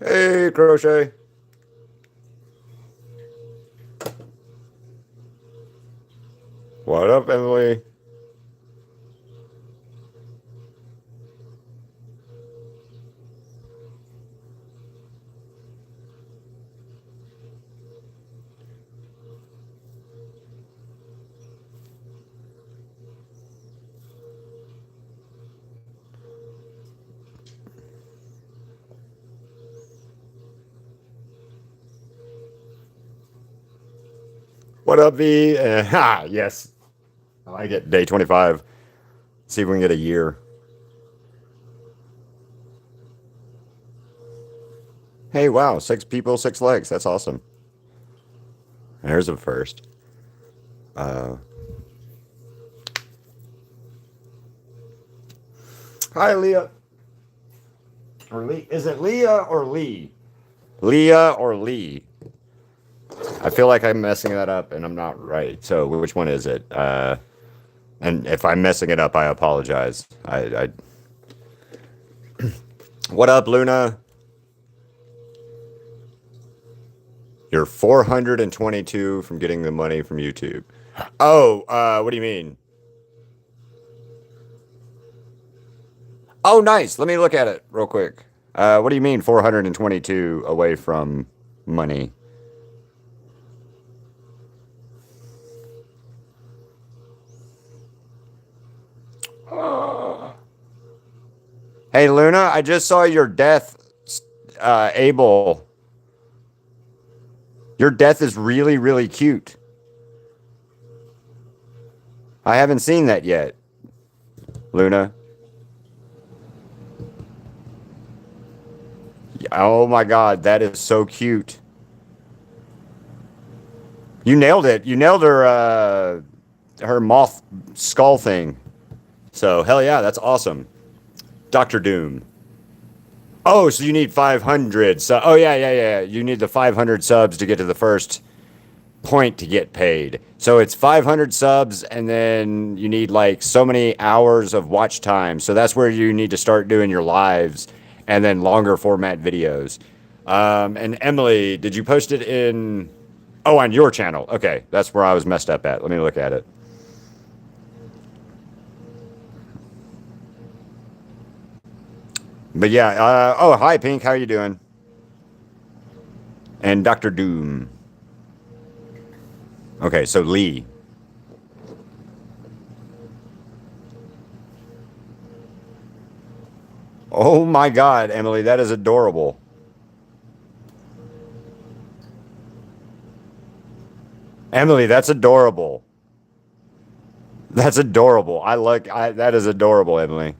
Hey, Crochet. What up, Emily? What up, V? Yes. I like it. Day 25. See if we can get a year. Hey, wow. 6 people, 6 legs. That's awesome. There's a first. Uh, Hi, Leah. Or Lee. Is it Leah or Lee? Leah or Lee? I feel like I'm messing that up and I'm not right. So which one is it? And if I'm messing it up, I apologize. What up, Luna? You're 422 from getting the money from YouTube. Oh, what do you mean? Oh, nice. Let me look at it real quick. What do you mean 422 away from money? Hey, Luna, I just saw your death, Abel. Your death is really, really cute. I haven't seen that yet, Luna. Oh my God, that is so cute. You nailed it. You nailed her moth skull thing. So hell yeah, that's awesome. Doctor Doom. Oh, so you need 500. So oh yeah. You need the 500 subs to get to the first point to get paid. So it's 500 subs, and then you need like so many hours of watch time. So that's where you need to start doing your lives and then longer format videos. And Emily, did you post it in? Oh, on your channel. Okay, that's where I was messed up at. Let me look at it. But yeah. Oh, hi, Pink. How you doing? And Doctor Doom. Okay, so Lee. Oh my God, Emily, that is adorable. Emily, that's adorable. That's adorable. That is adorable, Emily.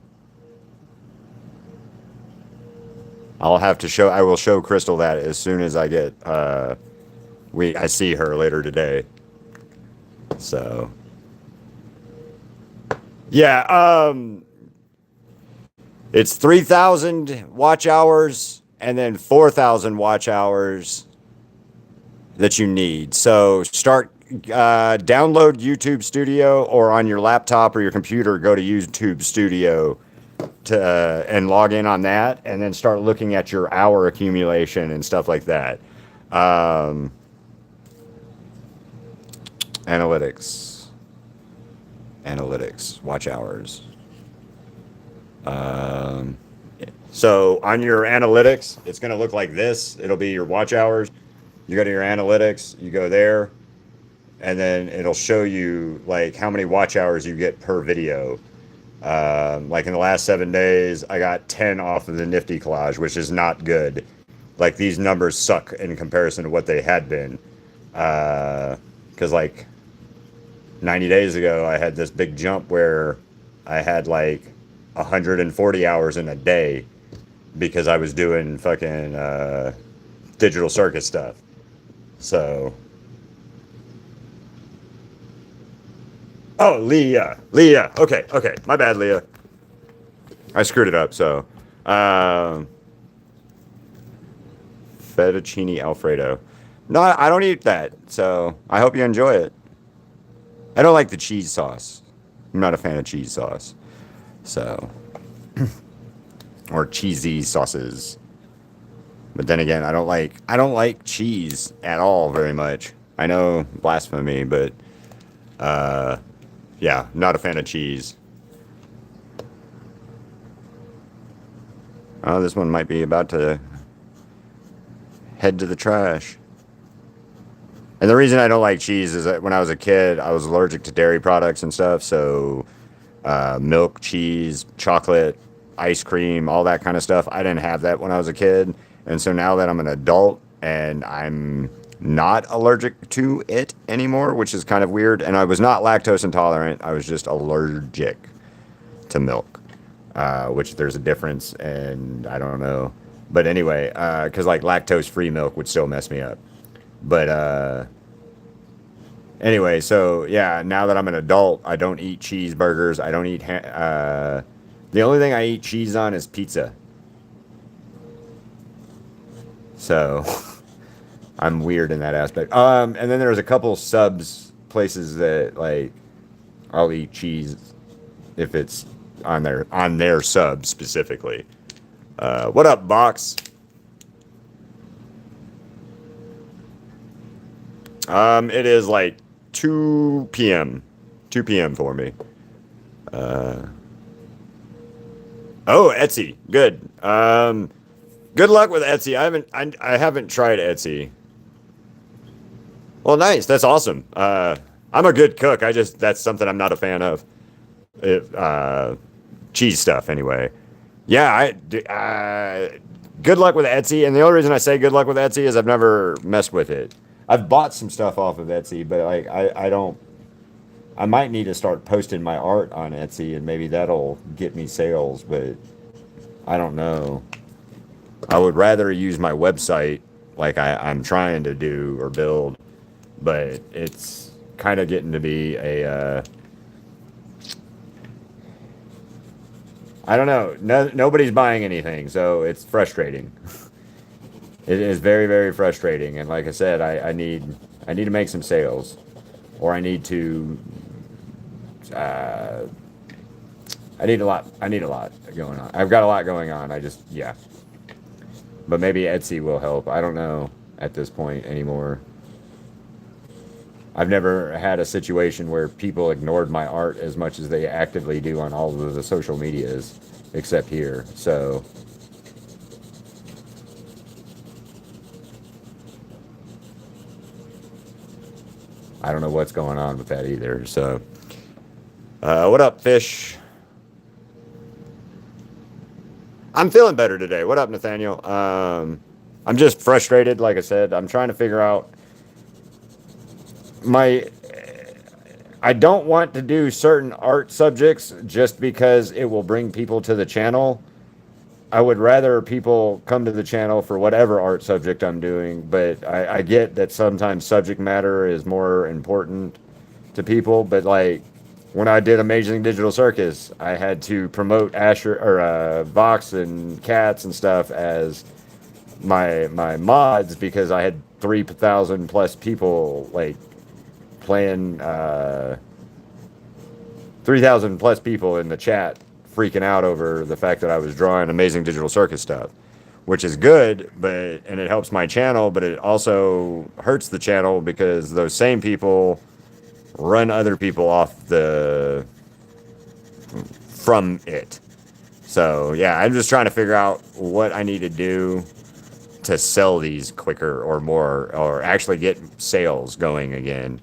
I will show Crystal that as soon as I get I see her later today. So yeah, it's 3,000 watch hours and then 4,000 watch hours that you need. So download YouTube Studio, or on your laptop or your computer, go to YouTube Studio to and log in on that, and then start looking at your hour accumulation and stuff like that. Um, analytics, watch hours. Um, so on your analytics, it's going to look like this. It'll be your watch hours. You go to your analytics, you go there, and then it'll show you like how many watch hours you get per video. Like in the last 7 days, I got 10 off of the Nifty collage, which is not good. Like these numbers suck in comparison to what they had been. Because like 90 days ago, I had this big jump where I had like 140 hours in a day because I was doing fucking digital circuit stuff. So, oh, Leah. Okay. My bad, Leah. I screwed it up. So, um, fettuccine Alfredo. No, I don't eat that. So I hope you enjoy it. I don't like the cheese sauce. I'm not a fan of cheese sauce. So, or cheesy sauces. But then again, I don't like cheese at all very much. I know, blasphemy, but uh, yeah, not a fan of cheese. Oh, this one might be about to head to the trash. And the reason I don't like cheese is that when I was a kid, I was allergic to dairy products and stuff. So milk, cheese, chocolate, ice cream, all that kind of stuff. I didn't have that when I was a kid. And so now that I'm an adult and I'm not allergic to it anymore, which is kind of weird. And I was not lactose intolerant. I was just allergic to milk, which there's a difference. And I don't know. But anyway, because like lactose free milk would still mess me up. But anyway, so yeah, now that I'm an adult, I don't eat cheeseburgers. I don't eat. The only thing I eat cheese on is pizza. So I'm weird in that aspect. And then there's a couple subs places that like I'll eat cheese if it's on their sub specifically. What up, Box? It is like 2 p.m. 2 p.m. for me. Uh, oh, Etsy, good. Good luck with Etsy. I haven't tried Etsy. Well, nice. That's awesome. I'm a good cook. That's something I'm not a fan of. It, cheese stuff, anyway. Yeah, good luck with Etsy. And the only reason I say good luck with Etsy is I've never messed with it. I've bought some stuff off of Etsy, but like I don't. I might need to start posting my art on Etsy, and maybe that'll get me sales. But I don't know. I would rather use my website, like I'm trying to do or build, but it's kind of getting to be a. I don't know. Nobody's buying anything, so it's frustrating. It is very, very frustrating. And like I said, I need to make some sales, or I need to. Uh, I need a lot. I need a lot going on. I've got a lot going on. Yeah. But maybe Etsy will help. I don't know at this point anymore. I've never had a situation where people ignored my art as much as they actively do on all of the social medias, except here. So I don't know what's going on with that either. So, what up, Fish? I'm feeling better today. What up, Nathaniel? I'm just frustrated. Like I said, I'm trying to figure out my. I don't want to do certain art subjects just because it will bring people to the channel. I would rather people come to the channel for whatever art subject I'm doing, but I get that sometimes subject matter is more important to people. But like when I did Amazing Digital Circus, I had to promote Asher or Vox and Cats and stuff as my mods because I had 3,000 plus people like playing 3,000 plus people in the chat freaking out over the fact that I was drawing Amazing Digital Circus stuff, which is good, and it helps my channel, but it also hurts the channel because those same people run other people off from it. So yeah, I'm just trying to figure out what I need to do to sell these quicker or more, or actually get sales going again.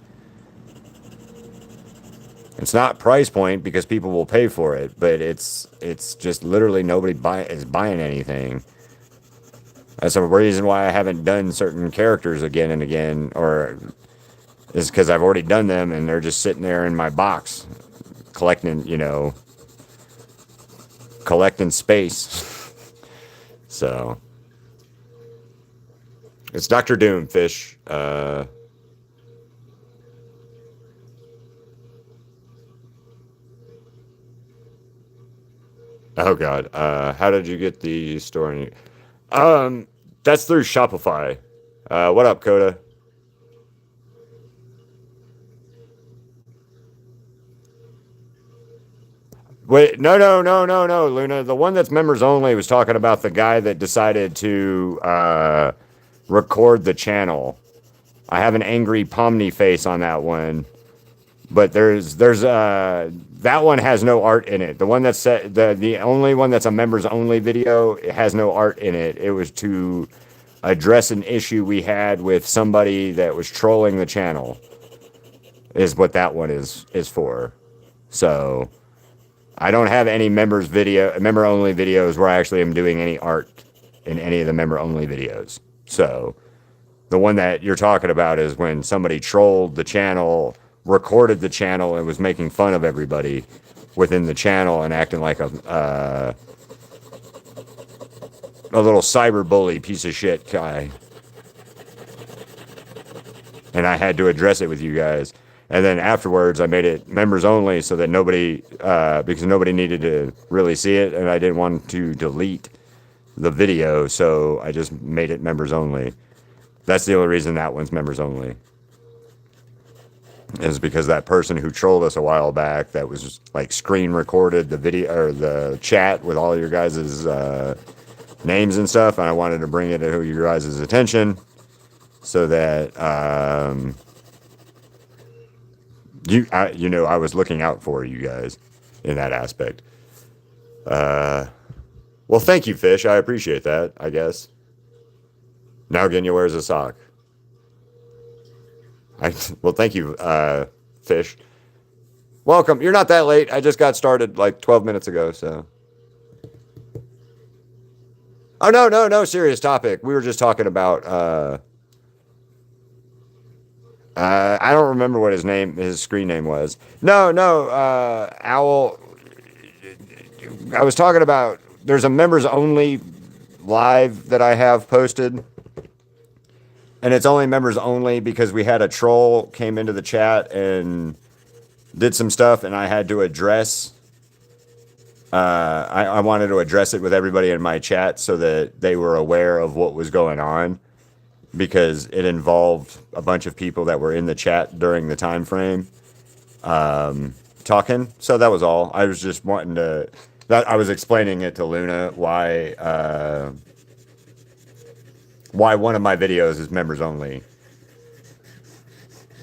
It's not price point because people will pay for it, but it's just literally nobody is buying anything. That's a reason why I haven't done certain characters again and again, or is because I've already done them and they're just sitting there in my box, collecting space. So it's Dr. Doom, Fish. Oh God. How did you get the store? That's through Shopify. What up, Coda? Wait, no, Luna. The one that's members only was talking about the guy that decided to record the channel. I have an angry Pomni face on that one, but there's that one has no art in it. The one that's the only one that's a members only video, it has no art in it. It was to address an issue we had with somebody that was trolling the channel. Is what that one is for. So I don't have any member only videos where I actually am doing any art in any of the member only videos. So the one that you're talking about is when somebody trolled the channel, recorded the channel, and was making fun of everybody within the channel and acting like a little cyber bully piece of shit guy. And I had to address it with you guys. And then afterwards, I made it members only so that nobody, because nobody needed to really see it, and I didn't want to delete the video, so I just made it members only. That's the only reason that one's members only. Is because that person who trolled us a while back, that was like screen recorded the video or the chat with all your guys' names and stuff, and I wanted to bring it to your guys' attention so that I was looking out for you guys in that aspect. Well, thank you, Fish. I appreciate that, I guess. Now Genya wears a sock. Well, thank you, Fish. Welcome. You're not that late. I just got started like 12 minutes ago, so. Oh, no, serious topic. We were just talking about, I don't remember what his screen name was. No, Owl. I was talking about, there's a members only live that I have posted. And it's only members only because we had a troll came into the chat and did some stuff, and I had to address. I wanted to address it with everybody in my chat so that they were aware of what was going on, because it involved a bunch of people that were in the chat during the time frame talking. So that was all. I was just wanting to. I was explaining it to Luna why one of my videos is members only,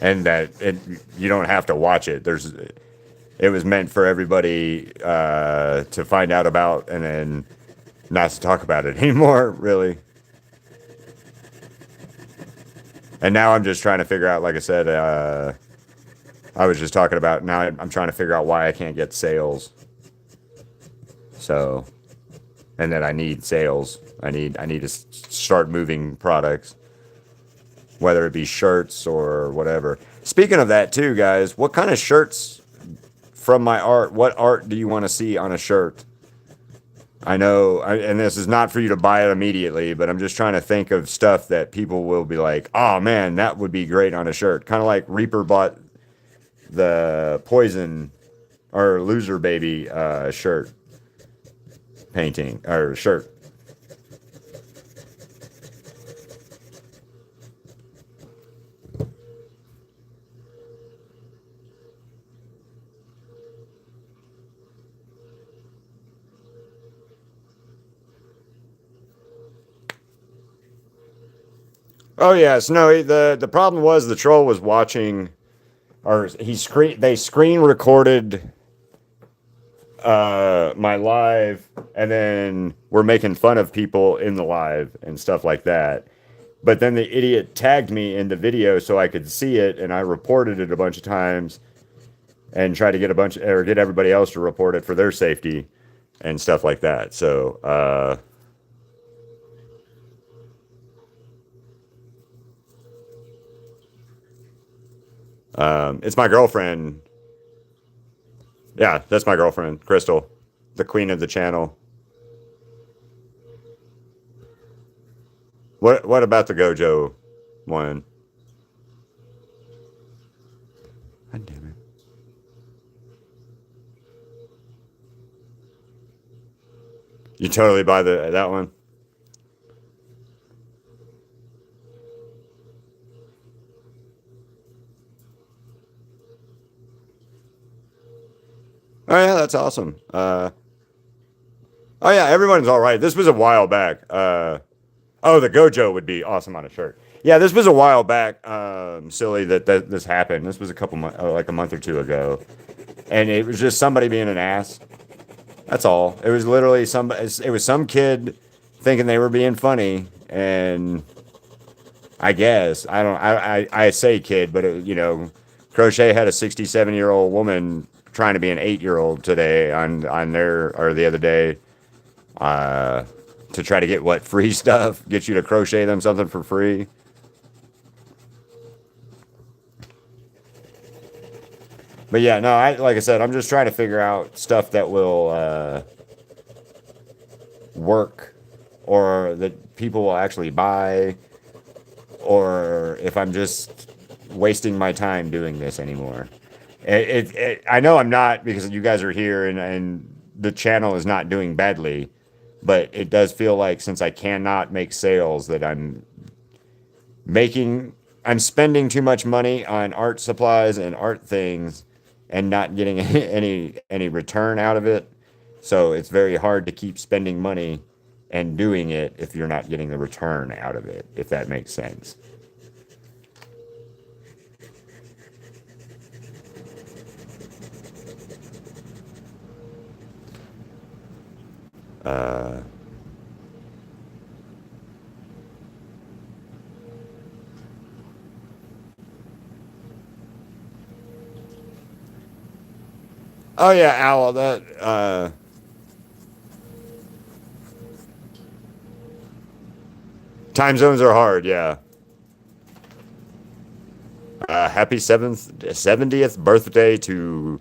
and that you don't have to watch it. It was meant for everybody to find out about, and then not to talk about it anymore, really. And now I'm just trying to figure out, like I said, I was just talking about, now I'm trying to figure out why I can't get sales. So, and then I need sales. I need to start moving products, whether it be shirts or whatever. Speaking of that too, guys, what kind of shirts from my art, what art do you want to see on a shirt? I know, and this is not for you to buy it immediately, but I'm just trying to think of stuff that people will be like, oh man, that would be great on a shirt. Kind of like Reaper bought the Poison or Loser Baby shirt painting or shirt. Oh yes, no. The problem was the troll was watching, or they screen recorded my live, and then we're making fun of people in the live and stuff like that. But then the idiot tagged me in the video so I could see it, and I reported it a bunch of times, and tried to get get everybody else to report it for their safety and stuff like that. So. It's my girlfriend. Yeah, that's my girlfriend, Crystal, the queen of the channel. What about the Gojo one? God damn it. You totally buy that one? Oh yeah, that's awesome. Oh yeah, everyone's all right. This was a while back. Oh, the Gojo would be awesome on a shirt. Yeah, this was a while back. Silly that this happened. This was a couple months, like a month or two ago, and it was just somebody being an ass. That's all. It was literally some. It was some kid thinking they were being funny, and I guess I don't. I say kid, but Crochet had a 67-year-old woman trying to be an 8-year-old today on their or the other day, to try to get what free stuff, get you to crochet them something for free. But yeah, no, like I said, I'm just trying to figure out stuff that will work, or that people will actually buy, or if I'm just wasting my time doing this anymore. I know I'm not, because you guys are here and the channel is not doing badly, but it does feel like, since I cannot make sales, that I'm spending too much money on art supplies and art things and not getting any return out of it. So it's very hard to keep spending money and doing it if you're not getting the return out of it, if that makes sense. Uh, oh yeah, Owl. Time zones are hard. Yeah. Happy 70th birthday to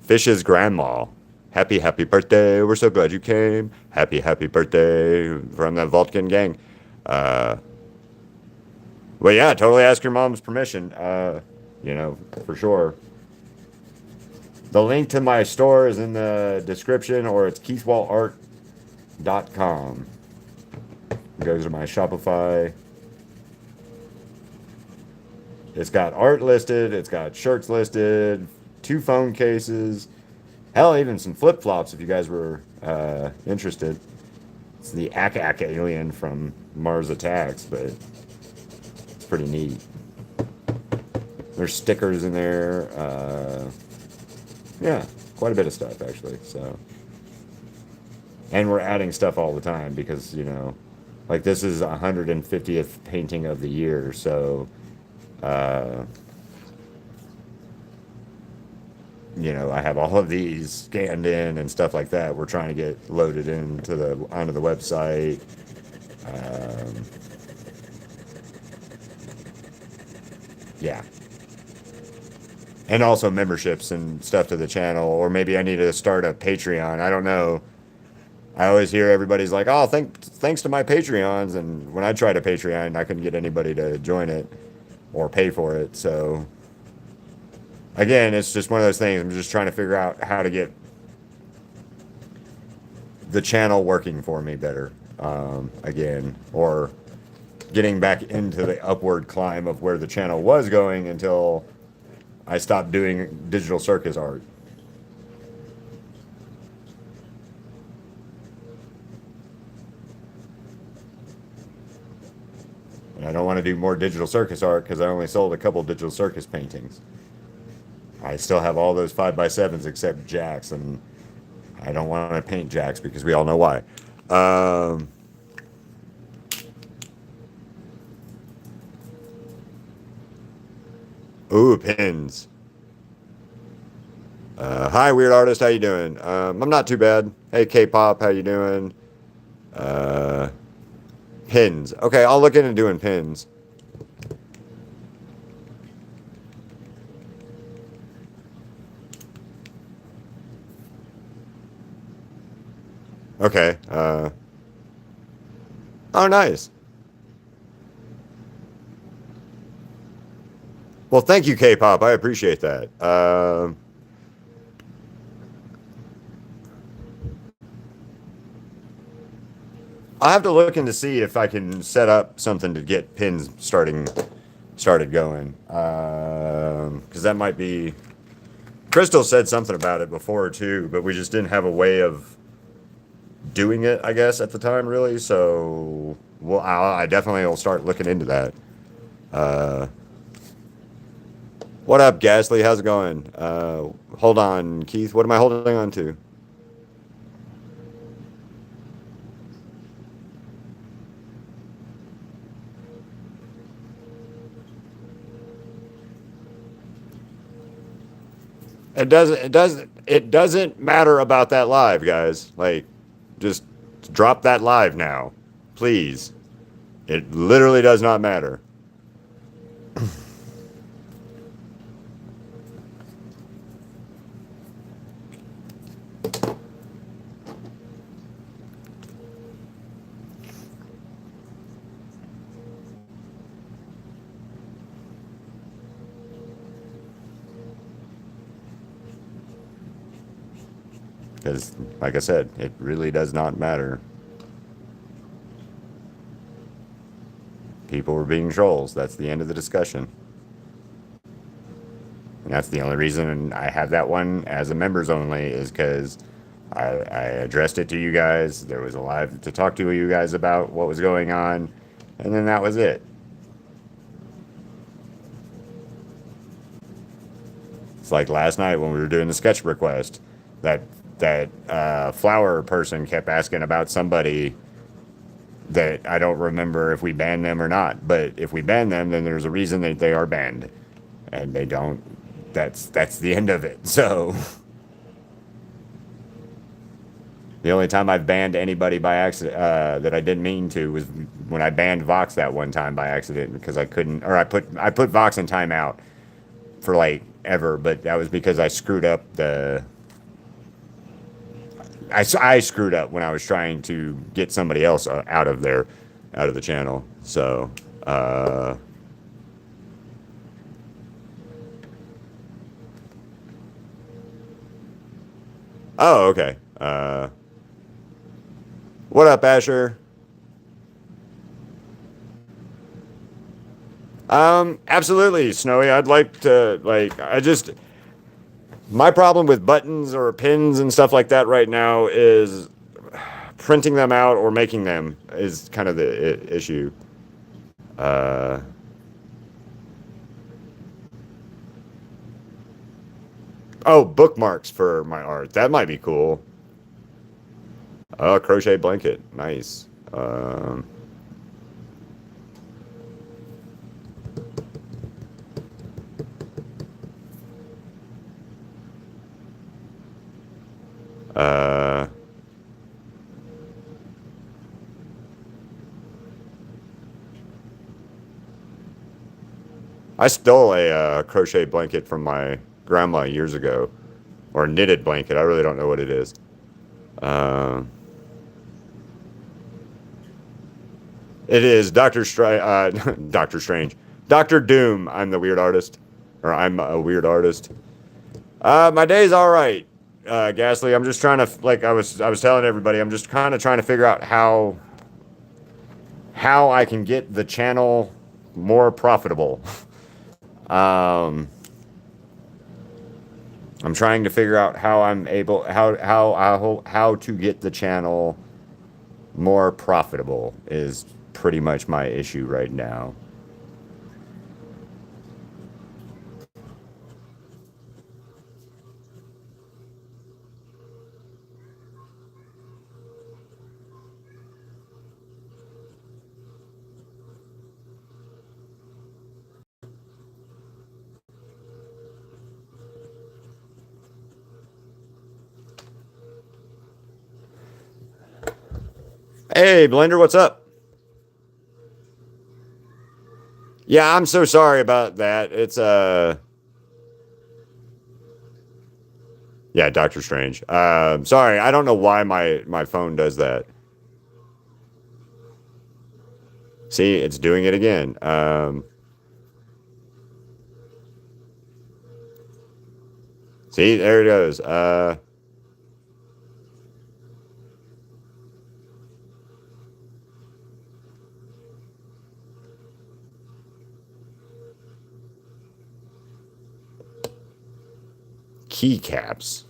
Fish's grandma. Happy birthday. We're so glad you came. Happy birthday from the Vulcan gang. Uh, well, yeah, totally ask your mom's permission. For sure. The link to my store is in the description, or it's keithwaltart.com. It goes to my Shopify. It's got art listed. It's got shirts listed. 2 phone cases. Hell, even some flip flops if you guys were interested. It's the Ak alien from Mars Attacks, but it's pretty neat. There's stickers in there. Yeah, quite a bit of stuff actually. So, and we're adding stuff all the time because like this is 150th painting of the year, so. I have all of these scanned in and stuff like that. We're trying to get loaded onto the website. Yeah. And also memberships and stuff to the channel, or maybe I need to start a Patreon. I don't know. I always hear everybody's like, "Oh, thanks to my Patreons," and when I tried a Patreon, I couldn't get anybody to join it or pay for it. So again, it's just one of those things. I'm just trying to figure out how to get the channel working for me better, again, or getting back into the upward climb of where the channel was going until I stopped doing digital circus art. And I don't want to do more digital circus art because I only sold a couple digital circus paintings. I still have all those 5x7s except Jack's, and I don't want to paint Jack's because we all know why. Ooh, pins. Hi, weird artist. How you doing? I'm not too bad. Hey, K-pop. How you doing? Pins. Okay, I'll look into doing pins. Okay. Oh, nice. Well, thank you, K-pop. I appreciate that. I'll have to look into see if I can set up something to get pins started going. Because that might be Crystal said something about it before too, but we just didn't have a way of doing it, I guess, at the time, really. So, well, I definitely will start looking into that. Uh, what up, Gasly? How's it going? Hold on, Keith. What am I holding on to? It doesn't matter about that live, guys. Like, just drop that live now, please. It literally does not matter. Because, like I said, it really does not matter. People were being trolls. That's the end of the discussion. And that's the only reason I have that one as a members only, is because I addressed it to you guys. There was a live to talk to you guys about what was going on, and then that was it. It's like last night when we were doing the sketch request, that flower person kept asking about somebody that I don't remember if we banned them or not. But if we ban them, then there's a reason that they are banned, and they don't. That's the end of it. So the only time I've banned anybody by accident that I didn't mean to was when I banned Vox that one time by accident, because I couldn't, or I put Vox in timeout for like ever, but that was because I screwed up the. I screwed up when I was trying to get somebody else out of the channel. So, oh, okay. What up, Asher? Absolutely, Snowy. I'd like to, like, my problem with buttons or pins and stuff like that right now is printing them out or making them is kind of the issue. Uh, oh, bookmarks for my art. That might be cool. Oh, crochet blanket. Nice. Uh, I stole a crochet blanket from my grandma years ago, or knitted blanket. I really don't know what it is. Um, it is Doctor Strange, Doctor Doom. I'm the weird artist, or I'm a weird artist. My day's all right, Gasly. I'm just trying to, like I was telling everybody, I'm just kind of trying to figure out how I can get the channel more profitable. um, I'm trying to figure out how I'm able how to get the channel more profitable is pretty much my issue right now. Hey, Blender, what's up? Yeah, I'm so sorry about that. It's yeah, Doctor Strange. Sorry, I don't know why my phone does that. See, it's doing it again. See, there it goes. keycaps.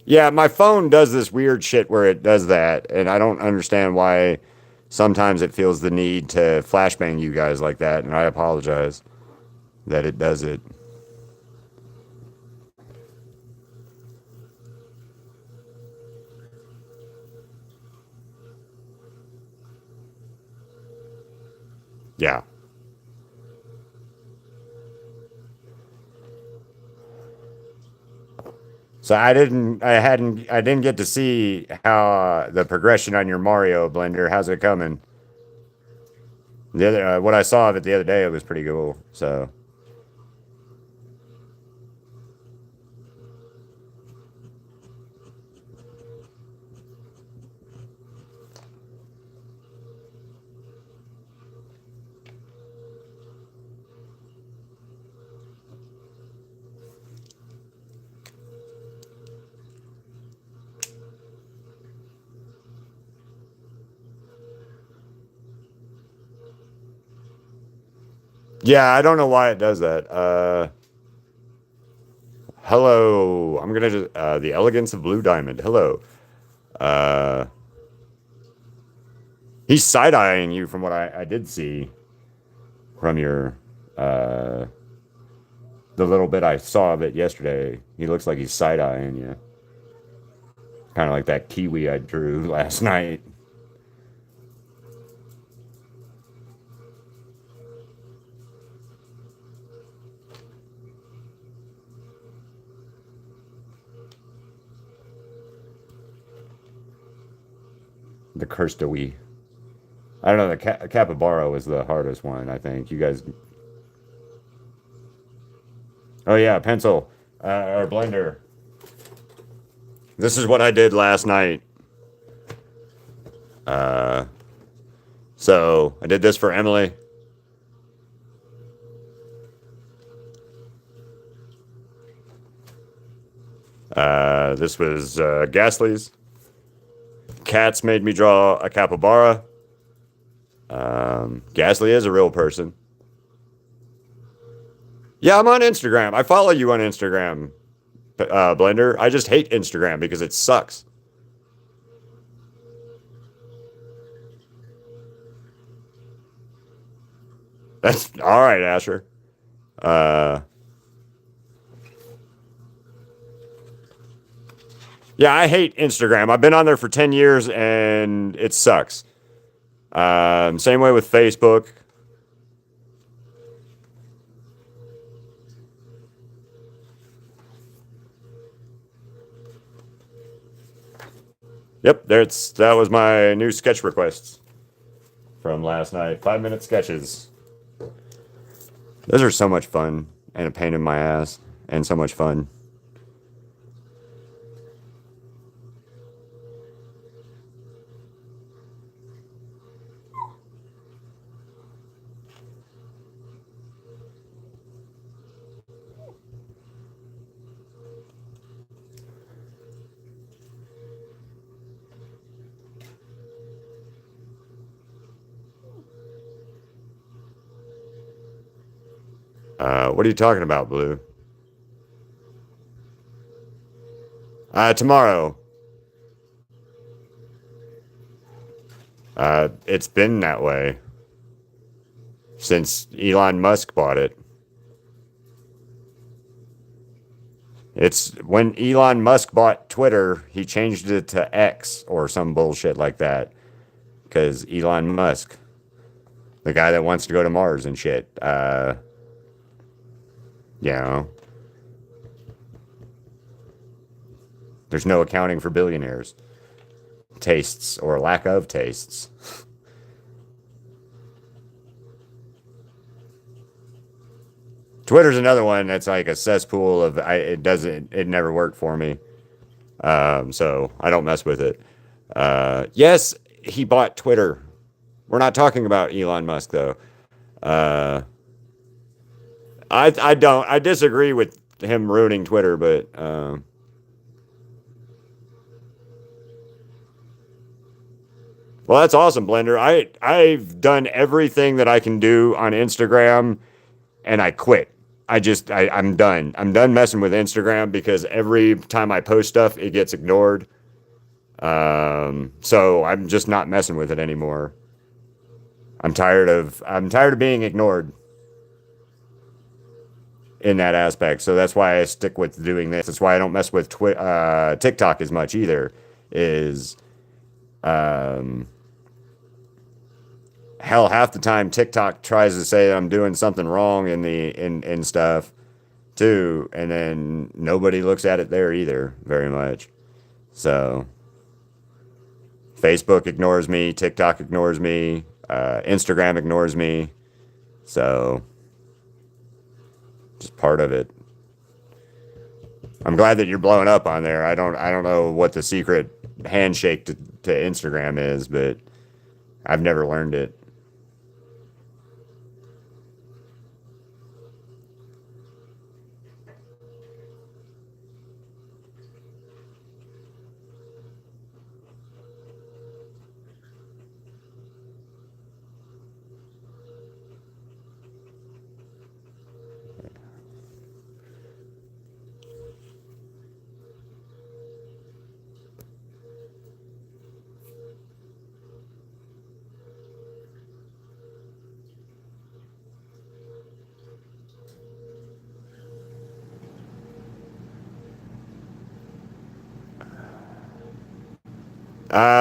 Yeah, my phone does this weird shit where it does that, and I don't understand why sometimes it feels the need to flashbang you guys like that, and I apologize that it does it. Yeah. So I didn't get to see how the progression on your Mario blender. How's it coming? The other, what I saw of it the other day, it was pretty cool. So yeah, I don't know why it does that. Hello, I'm gonna just the elegance of Blue Diamond. Hello. Uh, he's side eyeing you from what I did see from your the little bit I saw of it yesterday. He looks like he's side eyeing you, kind of like that kiwi I drew last night. The cursed Wii. I don't know. The capybara was the hardest one. I think you guys. Oh yeah, pencil or blender. This is what I did last night. Uh, so I did this for Emily. This was Ghastly's. Cats made me draw a capybara. Ghastly is a real person. Yeah, I'm on Instagram. I follow you on Instagram, Blender. I just hate Instagram because it sucks. That's all right, Asher. Uh, yeah, I hate Instagram. I've been on there for 10 years and it sucks. Same way with Facebook. Yep, that was my new sketch requests from last night. 5-minute sketches. Those are so much fun and a pain in my ass and so much fun. What are you talking about, Blue? Tomorrow. It's been that way since Elon Musk bought it. It's when Elon Musk bought Twitter, he changed it to X or some bullshit like that. Because Elon Musk, the guy that wants to go to Mars and shit, you know, there's no accounting for billionaires' tastes or lack of tastes. Twitter's another one that's like a cesspool of it never worked for me. So I don't mess with it. Yes, he bought Twitter. We're not talking about Elon Musk though. I disagree with him ruining Twitter, but well, that's awesome, Blender. I've done everything that I can do on Instagram, and I quit. I'm done. I'm done messing with Instagram because every time I post stuff, it gets ignored. So I'm just not messing with it anymore. I'm tired of being ignored in that aspect. So that's why I stick with doing this. That's why I don't mess with TikTok as much either. Is um, hell, half the time TikTok tries to say I'm doing something wrong in stuff too, and then nobody looks at it there either very much. So Facebook ignores me, TikTok ignores me, Instagram ignores me. So just part of it. I'm glad that you're blowing up on there. I don't know what the secret handshake to Instagram is, but I've never learned it.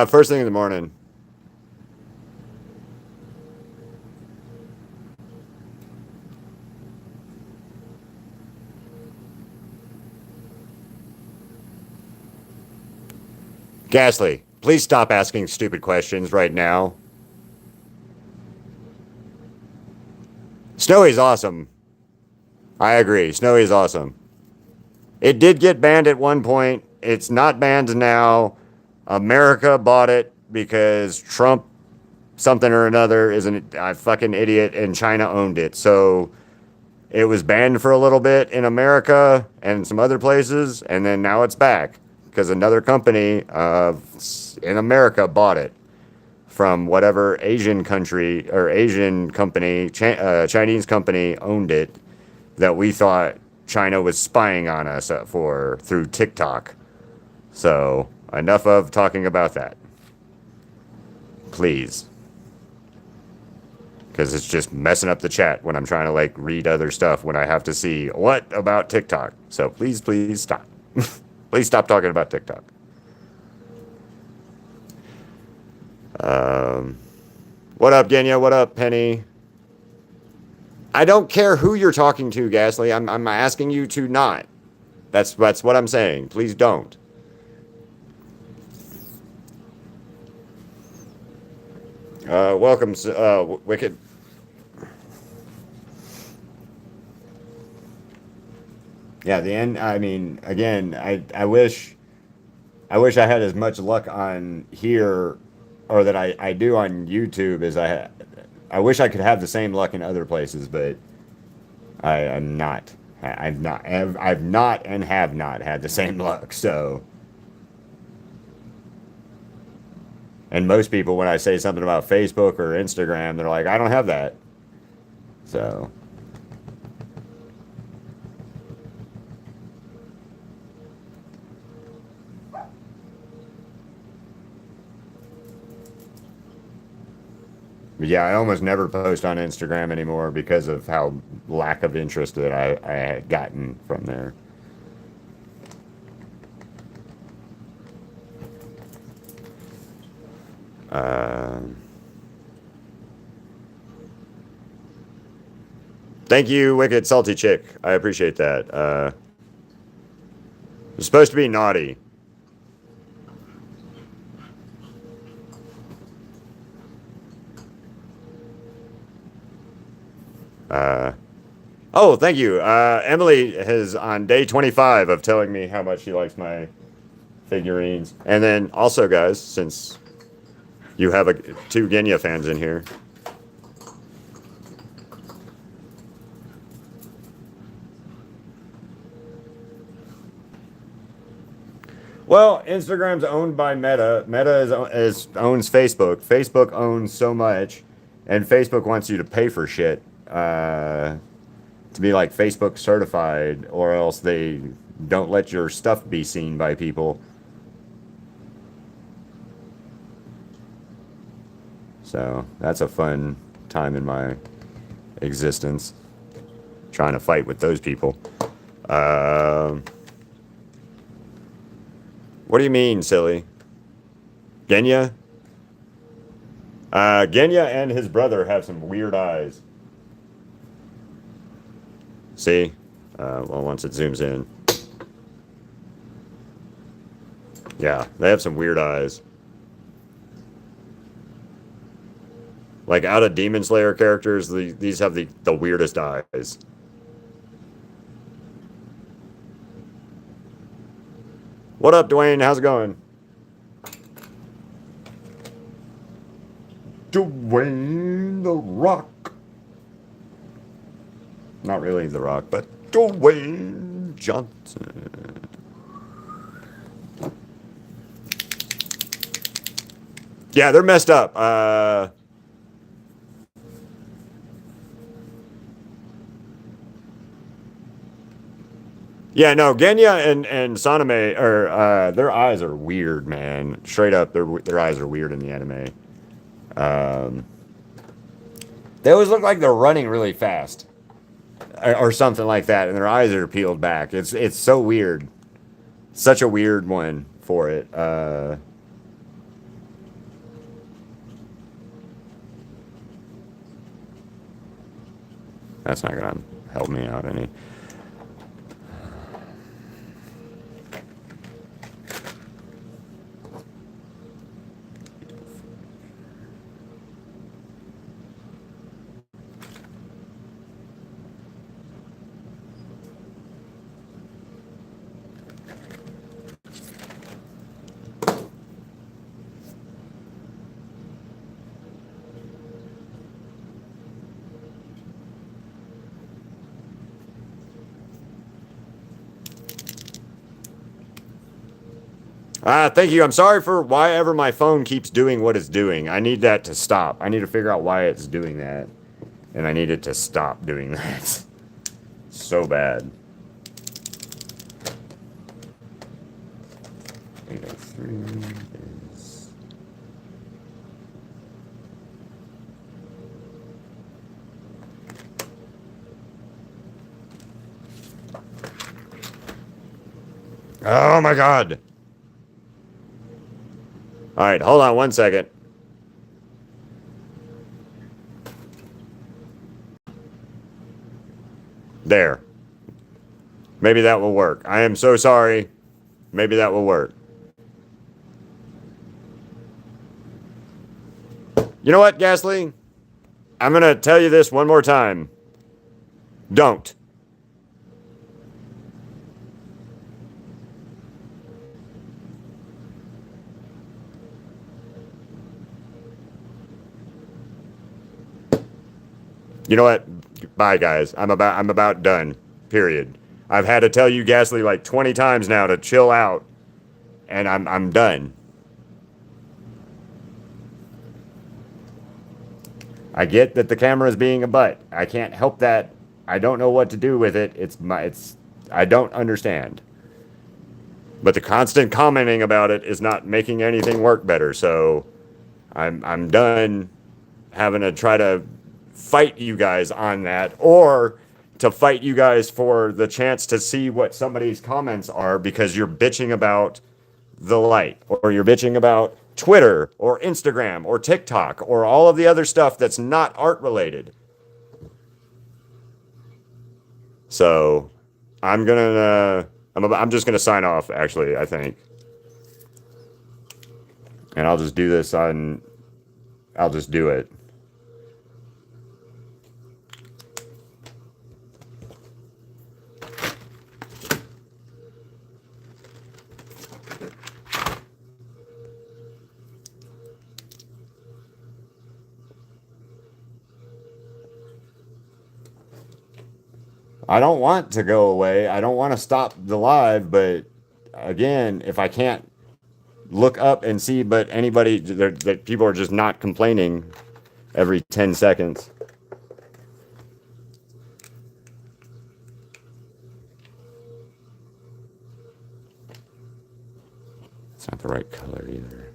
First thing in the morning. Ghastly, please stop asking stupid questions right now. Snowy's awesome. I agree. Snowy's awesome. It did get banned at one point. It's not banned now. America bought it because Trump something or another is a fucking idiot and China owned it. So it was banned for a little bit in America and some other places, and then now it's back because another company in America bought it from whatever Asian country or Asian company, Chinese company owned it that we thought China was spying on us for through TikTok. So enough of talking about that, please, because it's just messing up the chat when I'm trying to like read other stuff when I have to see what about TikTok. So please, please stop. Please stop talking about TikTok. What up, Genya? What up, Penny? I don't care who you're talking to, Ghastly. I'm asking you to not. That's what I'm saying. Please don't. Welcome, Wicked. Yeah, the end. I mean, again, I wish I had as much luck on here, or that I do on YouTube as I wish I could have the same luck in other places, but I'm not. I've not and have not had the same luck. So, and most people, when I say something about Facebook or Instagram, they're like, I don't have that. So. But yeah, I almost never post on Instagram anymore because of how lack of interest that I had gotten from there. Thank you, Wicked Salty Chick. I appreciate that. It's supposed to be naughty. Oh, thank you. Emily is on day 25 of telling me how much she likes my figurines. And then also, guys, since you have two Genya fans in here. Well, Instagram's owned by Meta. Meta owns Facebook. Facebook owns so much, and Facebook wants you to pay for shit. to be like Facebook certified, or else they don't let your stuff be seen by people. So that's a fun time in my existence, trying to fight with those people. What do you mean, silly? Genya? Genya and his brother have some weird eyes. See? Well, once it zooms in. Yeah, they have some weird eyes. Like, out of Demon Slayer characters, these have the weirdest eyes. What up, Dwayne? How's it going? Dwayne the Rock. Not really the Rock, but Dwayne Johnson. Yeah, they're messed up. Yeah, no, Genya and Saname are their eyes are weird, man. Straight up, their eyes are weird in the anime. They always look like they're running really fast, or something like that, and their eyes are peeled back. It's so weird. Such a weird one for it. That's not gonna help me out any. Thank you. I'm sorry for why ever my phone keeps doing what it's doing. I need that to stop. I need to figure out why it's doing that. And I need it to stop doing that. So bad. 803 is... Oh my God. All right, hold on one second. There. Maybe that will work. I am so sorry. Maybe that will work. You know what, Gasly? I'm going to tell you this one more time. Don't. You know what? Bye, guys. I'm about done. Period. I've had to tell you, Gasly, like 20 times now to chill out, and I'm done. I get that the camera is being a butt. I can't help that. I don't know what to do with it. I don't understand. But the constant commenting about it is not making anything work better. So I'm done having to try to fight you guys on that, or to fight you guys for the chance to see what somebody's comments are because you're bitching about the light, or you're bitching about Twitter or Instagram or TikTok or all of the other stuff that's not art related. So I'm just gonna sign off, actually, I think, and I'll just do this on. I'll just do it. I don't want to go away. I don't want to stop the live, but again, if I can't look up and see, but anybody, that people are just not complaining every 10 seconds. It's not the right color either.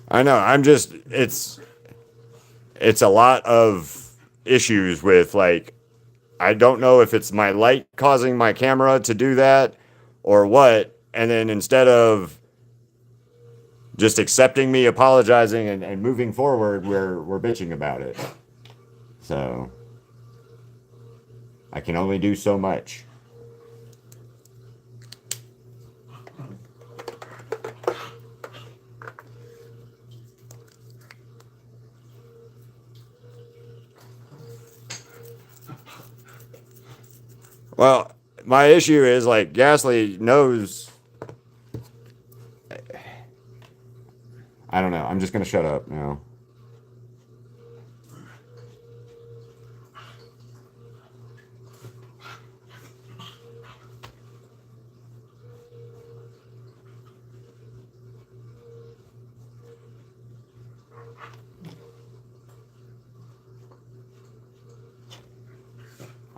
I know. It's a lot of issues with, like, I don't know if it's my light causing my camera to do that or what. And then instead of just accepting me, apologizing, and moving forward, we're bitching about it. So I can only do so much. Well, my issue is, like, Gasly knows. I don't know. I'm just gonna shut up now.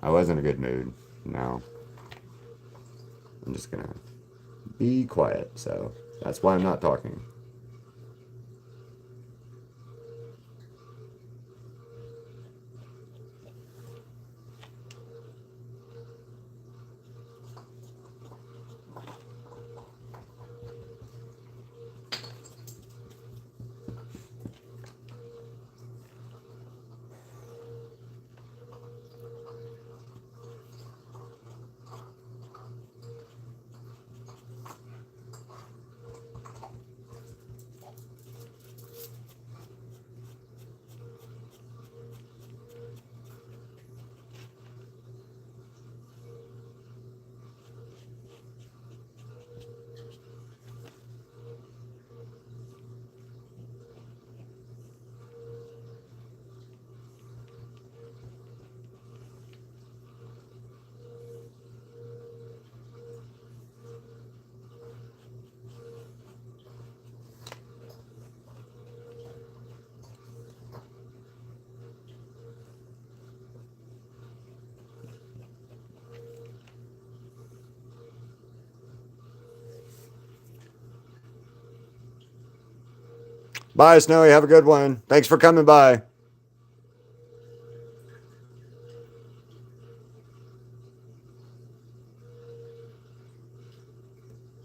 I was in a good mood. No. I'm just gonna be quiet. So that's why I'm not talking. Bye, Snowy. Have a good one. Thanks for coming by.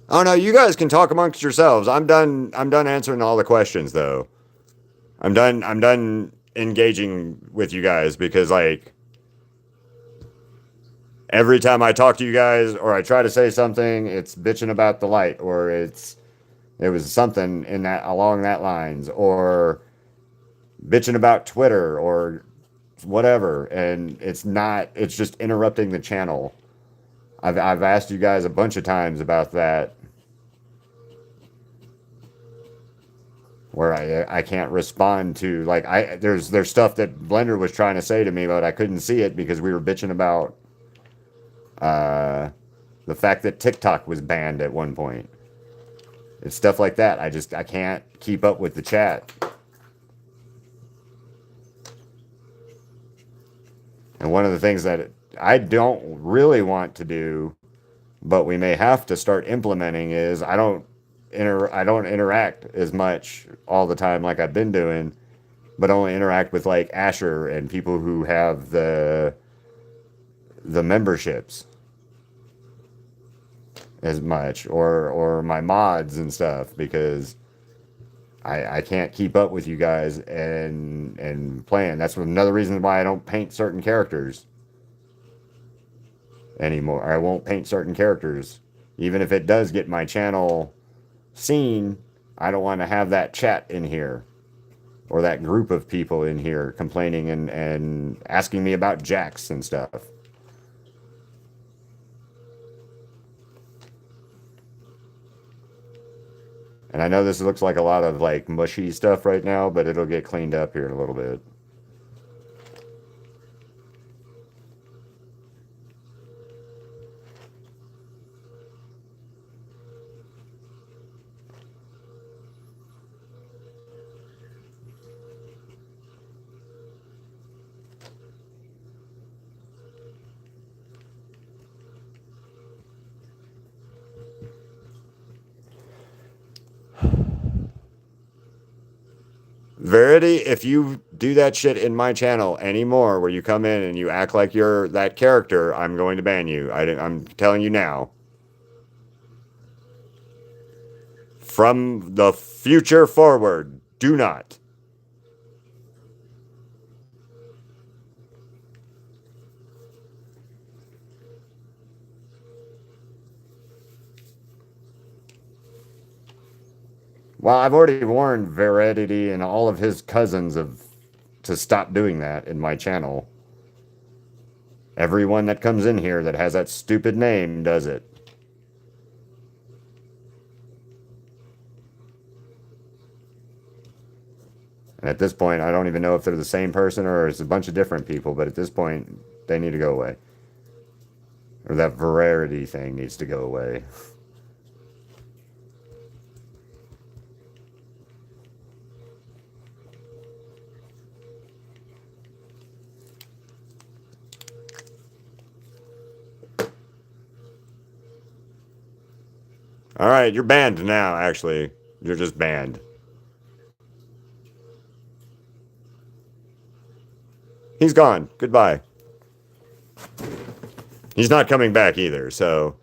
Oh no, you guys can talk amongst yourselves. I'm done. I'm done answering all the questions, though. I'm done. I'm done engaging with you guys because, like, every time I talk to you guys or I try to say something, it's bitching about the light, or it was something in that along that lines, or bitching about Twitter or whatever, and it's not. It's just interrupting the channel. I've asked you guys a bunch of times about that, where I can't respond to, like, there's stuff that Blender was trying to say to me, but I couldn't see it because we were bitching about the fact that TikTok was banned at one point. It's stuff like that. I can't keep up with the chat. And one of the things that I don't really want to do, but we may have to start implementing, is I don't interact as much all the time like I've been doing, but only interact with, like, Asher and people who have the memberships as much, or my mods and stuff, because I can't keep up with you guys and playing. That's another reason why I don't paint certain characters anymore. I won't paint certain characters. Even if it does get my channel seen, I don't want to have that chat in here, or that group of people in here complaining and asking me about Jax and stuff. And I know this looks like a lot of, like, mushy stuff right now, but it'll get cleaned up here in a little bit. Verity, if you do that shit in my channel anymore, where you come in and you act like you're that character, I'm going to ban you. I'm telling you now. From the future forward, do not. Well, I've already warned Veridity and all of his cousins to stop doing that in my channel. Everyone that comes in here that has that stupid name does it. And at this point, I don't even know if they're the same person or it's a bunch of different people, but at this point, they need to go away. Or that Verity thing needs to go away. All right, you're banned now, actually. You're just banned. He's gone. Goodbye. He's not coming back either, so...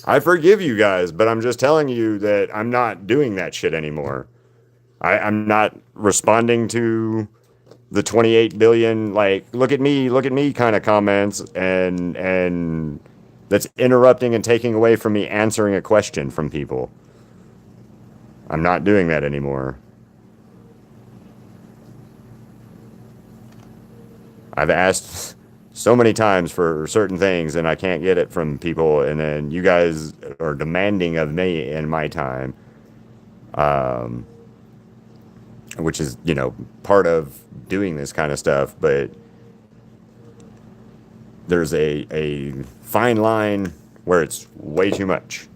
I forgive you guys, but I'm just telling you that I'm not doing that shit anymore. I'm not responding to the 28 billion, like, look at me kind of comments and that's interrupting and taking away from me answering a question from people. I'm not doing that anymore. I've asked so many times for certain things and I can't get it from people, and then you guys are demanding of me in my time, which is, you know, part of doing this kind of stuff, but there's a fine line where it's way too much.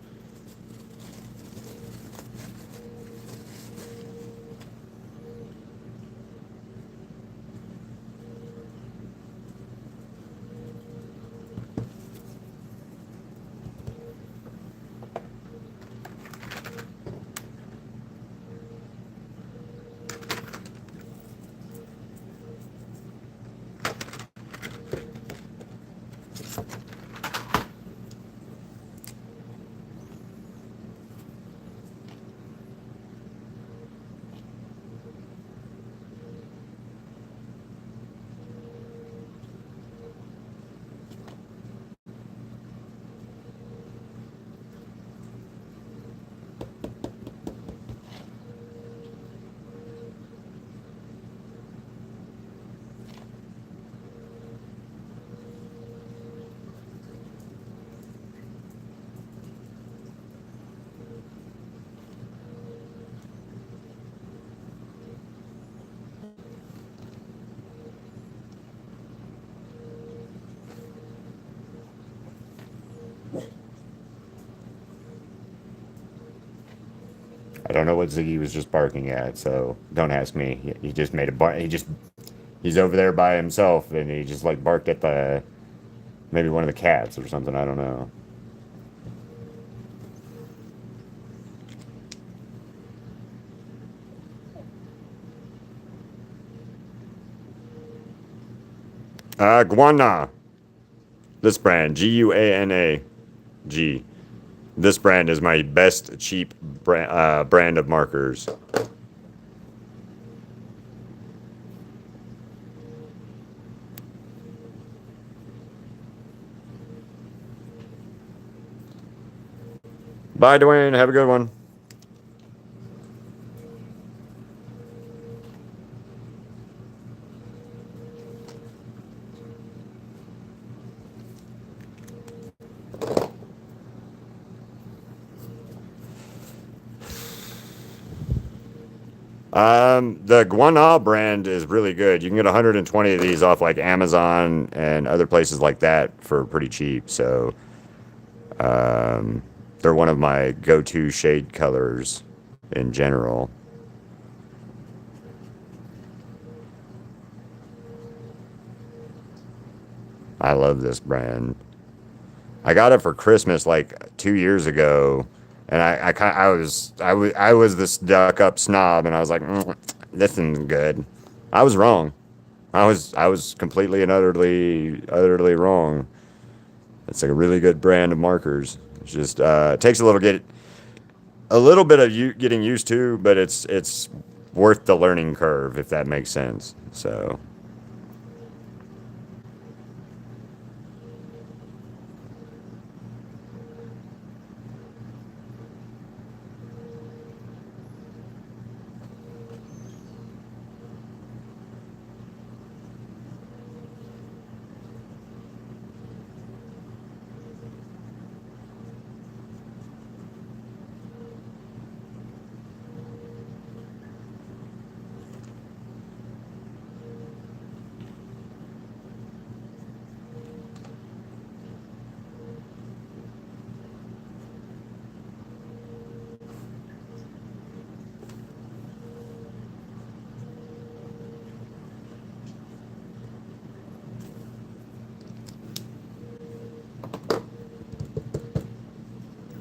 I don't know what Ziggy was just barking at, so don't ask me. He just made a bark. He's over there by himself, and he just like barked at maybe one of the cats or something. I don't know. Guana. This brand, Guana, G. This brand is my best cheap brand of markers. Bye, Dwayne. Have a good one. The Guana brand is really good. You can get 120 of these off like Amazon and other places like that for pretty cheap. So, they're one of my go-to shade colors in general. I love this brand. I got it for Christmas like 2 years ago, and I was this stuck up snob, and I was like, this isn't good. I was wrong. I was completely and utterly wrong. It's like a really good brand of markers. It's just it takes a little bit of getting used to, but it's worth the learning curve, if that makes sense. So.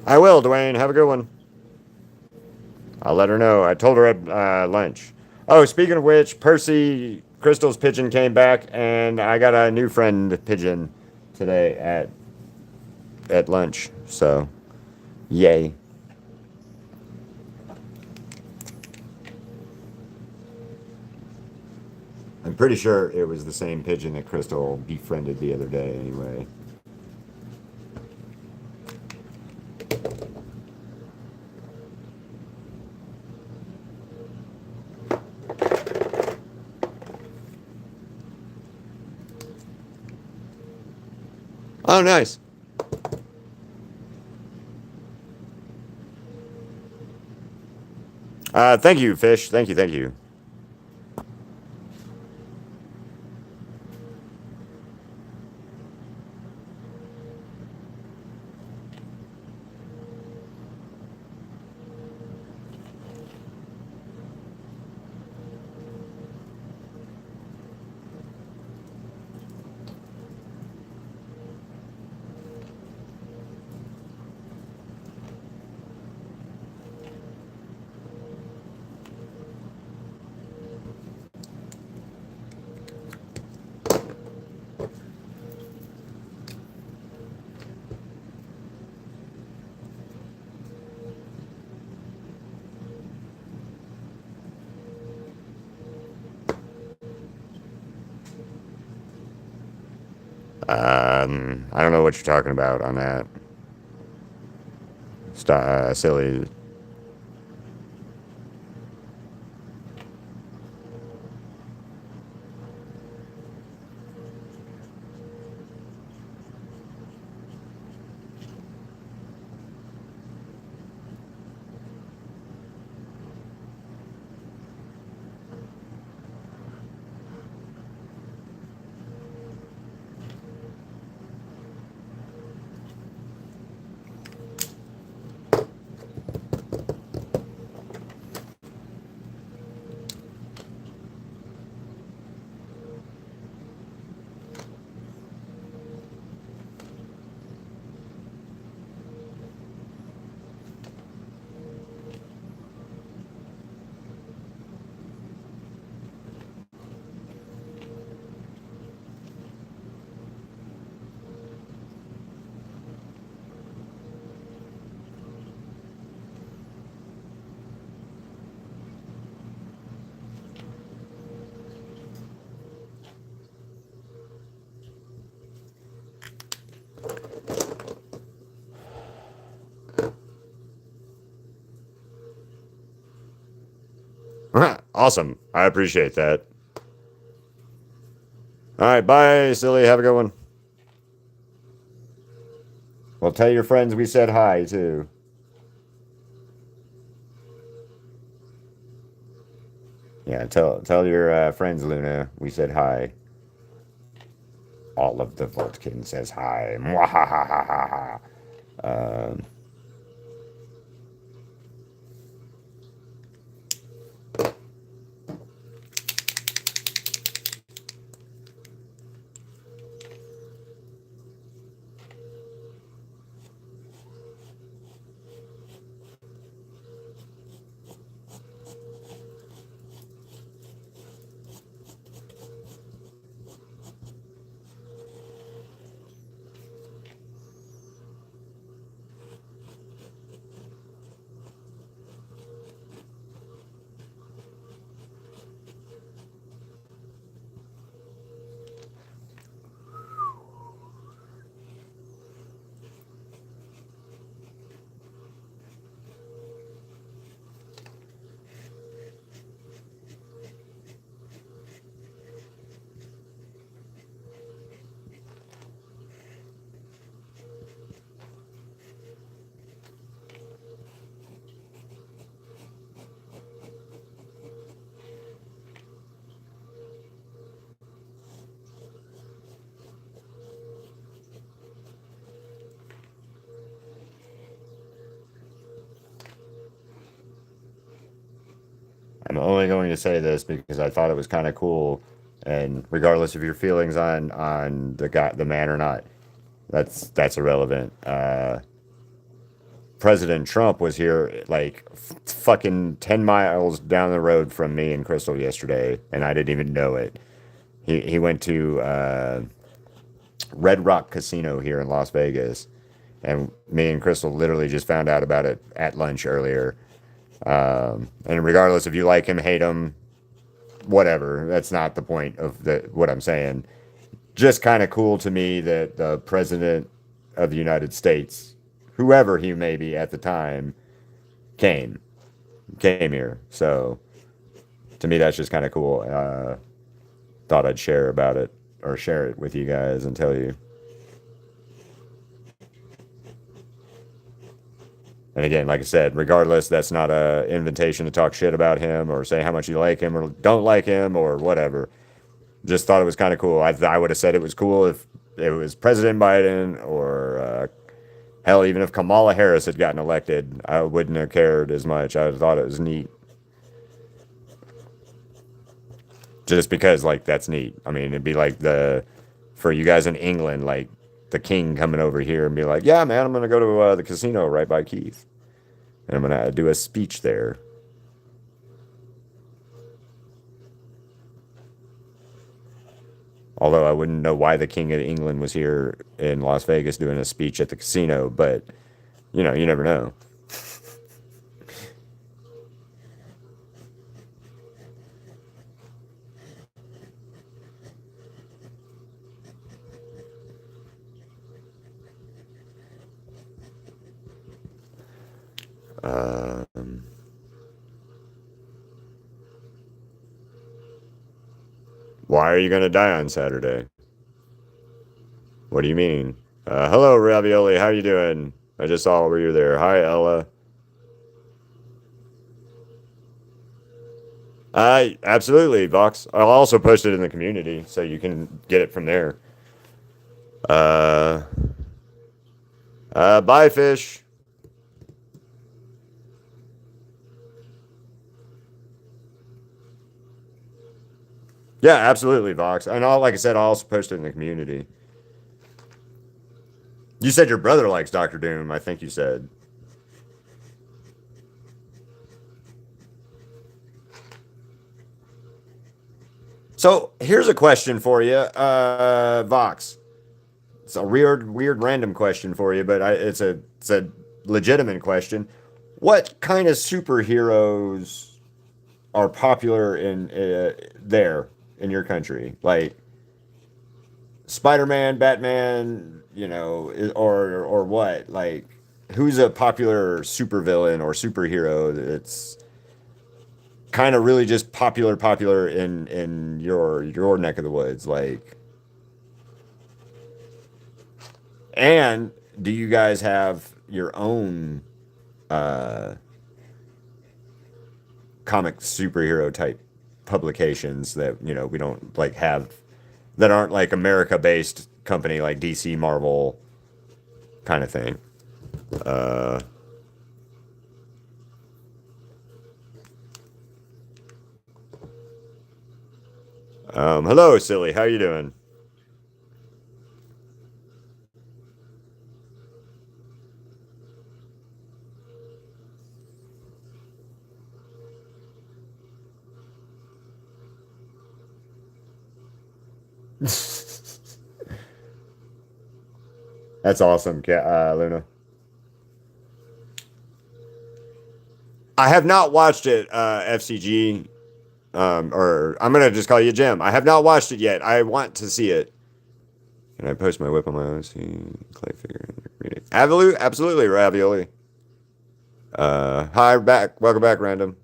I will, Dwayne. Have a good one. I'll let her know. I told her at lunch. Oh, speaking of which, Percy Crystal's pigeon came back, and I got a new friend pigeon today at lunch. So, yay. I'm pretty sure it was the same pigeon that Crystal befriended the other day, anyway. Oh, nice. Thank you, Fish. Thank you, thank you. I don't know what you're talking about on that. Silly. Awesome. I appreciate that. All right, bye, Silly. Have a good one. Well, tell your friends we said hi, too. Yeah, tell your friends, Luna, we said hi. All of the Voltkin says hi. Mwahahaha. Um, I'm only going to say this because I thought it was kind of cool, and regardless of your feelings on the man or not, that's irrelevant. President Trump was here like fucking 10 miles down the road from me and Crystal yesterday, and I didn't even know it. He went to Red Rock Casino here in Las Vegas, and me and Crystal literally just found out about it at lunch earlier. And regardless if you like him, hate him, whatever, that's not the point of what I'm saying. Just kind of cool to me that the president of the United States, whoever he may be at the time, came here. So to me, that's just kind of cool. Thought I'd share about it, or share it with you guys and tell you. And again, like I said, regardless, that's not an invitation to talk shit about him or say how much you like him or don't like him or whatever. Just thought it was kind of cool. I would have said it was cool if it was President Biden or hell, even if Kamala Harris had gotten elected, I wouldn't have cared as much. I thought it was neat. Just because, like, that's neat. I mean, it'd be like for you guys in England, like, the king coming over here and be like, yeah, man, I'm going to go to the casino right by Keith. And I'm going to do a speech there. Although I wouldn't know why the king of England was here in Las Vegas doing a speech at the casino, but, you know, you never know. Why are you going to die on Saturday? What do you mean? Hello, Ravioli. How you doing? I just saw where you're there. Hi, Ella. Absolutely, Vox. I'll also post it in the community so you can get it from there. Uh, bye, fish. Yeah, absolutely, Vox. And like I said, I'll also post it in the community. You said your brother likes Doctor Doom, I think you said. So here's a question for you, Vox. It's a weird random question for you, but it's a legitimate question. What kind of superheroes are popular in there in your country? Like Spider-Man, Batman, you know, or what? Like who's a popular supervillain or superhero that's kind of really just popular in your neck of the woods, like. And do you guys have your own uh comic superhero type publications that, you know, we don't like have, that aren't like America based company like DC, Marvel kind of thing? uh Hello, silly, how you doing? That's awesome, Luna. I have not watched it, FCG, or I'm gonna just call you Jim. I have not watched it yet. I want to see it. Can I post my whip on my OC clay figure? Absolutely, absolutely, Ravioli. Hi, back. Welcome back, Random.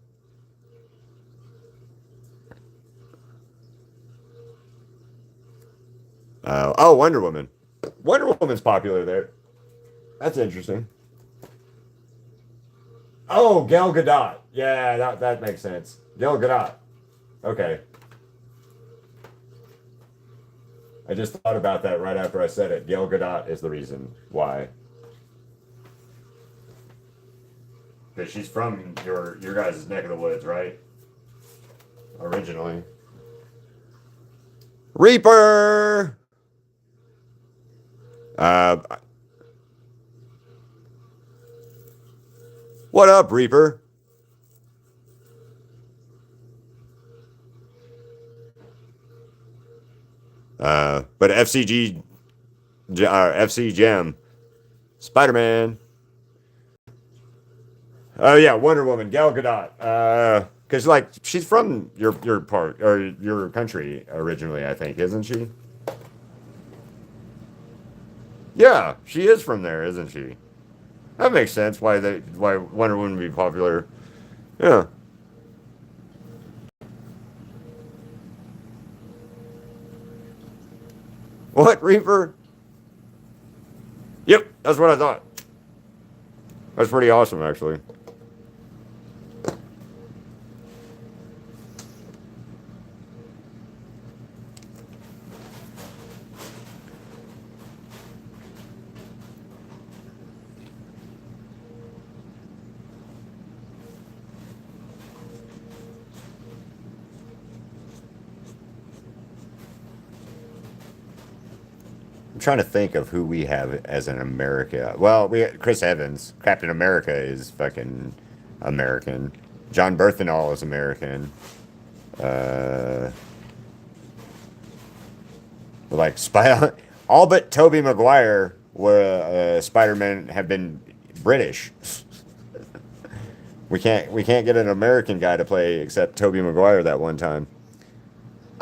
Oh, Wonder Woman. Wonder Woman's popular there. That's interesting. Oh, Gal Gadot. Yeah, that makes sense. Gal Gadot. Okay. I just thought about that right after I said it. Gal Gadot is the reason why. Because she's from your guys' neck of the woods, right? originally. Reaper. Uh, what up, Reaper? But FC Gem, Spider Man. Oh yeah, Wonder Woman, Gal Gadot. Because like she's from your part or your country originally, I think, isn't she? Yeah, she is from there, isn't she? That makes sense. Why Wonder Woman would be popular. Yeah. What Reaper? Yep, that's what I thought. That's pretty awesome, actually. I'm trying to think of who we have as an America. Well, we Chris Evans, Captain America is fucking American. John Berthenol is American. Uh, like all but Tobey Maguire were Spider-Man have been British. We can't get an American guy to play except Tobey Maguire that one time.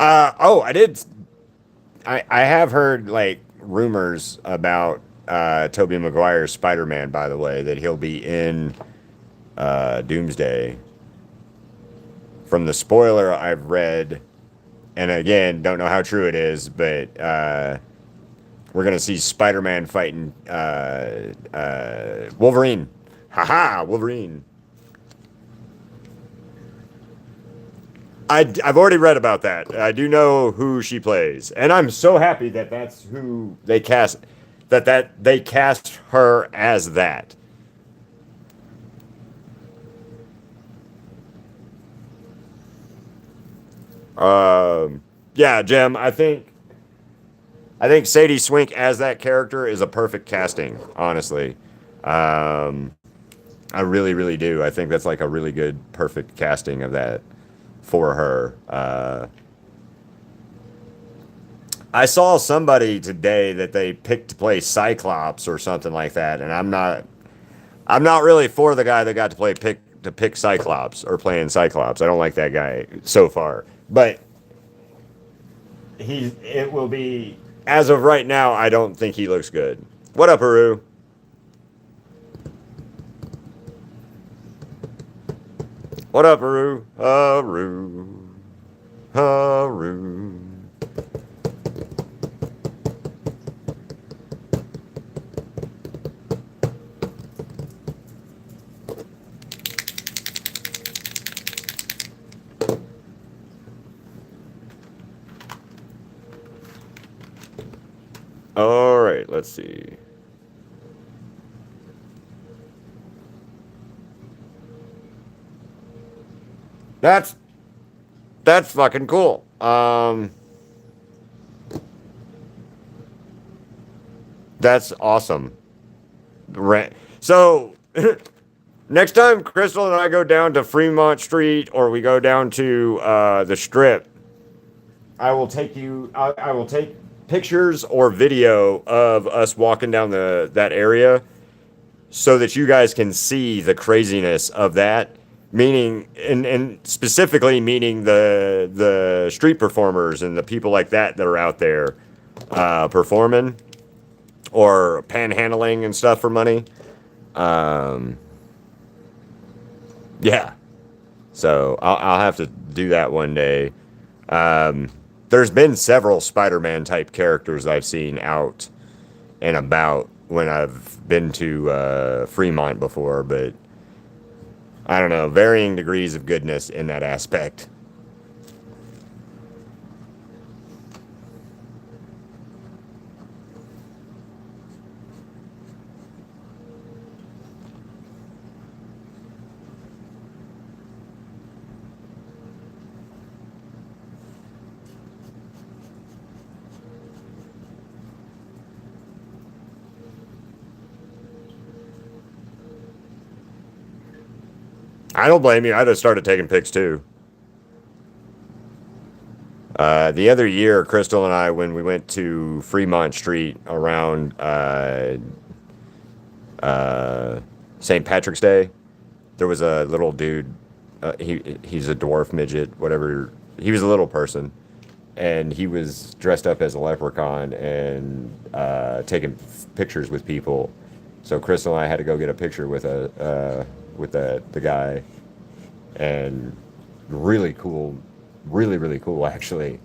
Oh, I have heard like rumors about Tobey Maguire's Spider-Man, by the way, that he'll be in Doomsday. From the spoiler I've read, and again, don't know how true it is, but we're gonna see Spider-Man fighting Wolverine. Haha, Wolverine. I've already read about that. I do know who she plays, and I'm so happy that that's who they cast. That they cast her as that. Yeah, Jim. I think Sadie Swink as that character is a perfect casting. Honestly, um, I really, really do. I think that's like a really good, perfect casting of that for her. I saw somebody today that they picked to play Cyclops or something like that, and I'm not really for the guy that got to pick Cyclops or playing Cyclops. I don't like that guy so far, but it will be as of right now. I don't think he looks good. What up, Haru? What up, Haru? Haru. Haru. All right, let's see. That's that's fucking cool. That's awesome. So next time Crystal and I go down to Fremont Street or we go down to the Strip, I will take pictures or video of us walking down that area so that you guys can see the craziness of that. Meaning, and specifically meaning the street performers and the people like that are out there performing or panhandling and stuff for money. Um, yeah, so I'll have to do that one day. Um, there's been several Spider-Man type characters I've seen out and about when I've been to Fremont before, but I don't know, varying degrees of goodness in that aspect. I don't blame you. I just started taking pics too. The other year, Crystal and I, when we went to Fremont Street around St. Patrick's Day, there was a little dude. He's a dwarf midget, whatever. He was a little person, and he was dressed up as a leprechaun and taking pictures with people. So Crystal and I had to go get a picture with the guy, and really cool, really cool actually.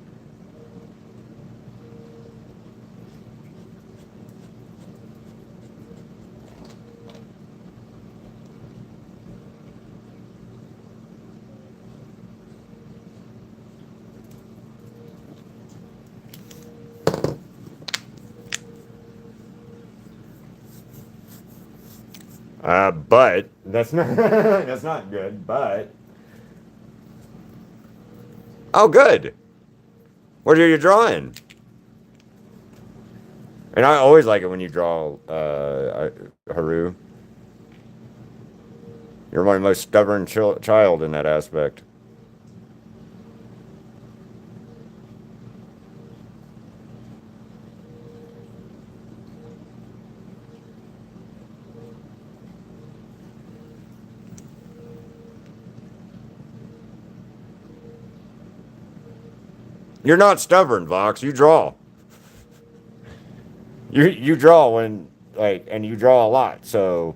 But that's not that's not good. But oh, good. What are you drawing? And I always like it when you draw Haru. You're my most stubborn child in that aspect. You're not stubborn, Vox. You draw. You draw when like, and you draw a lot. So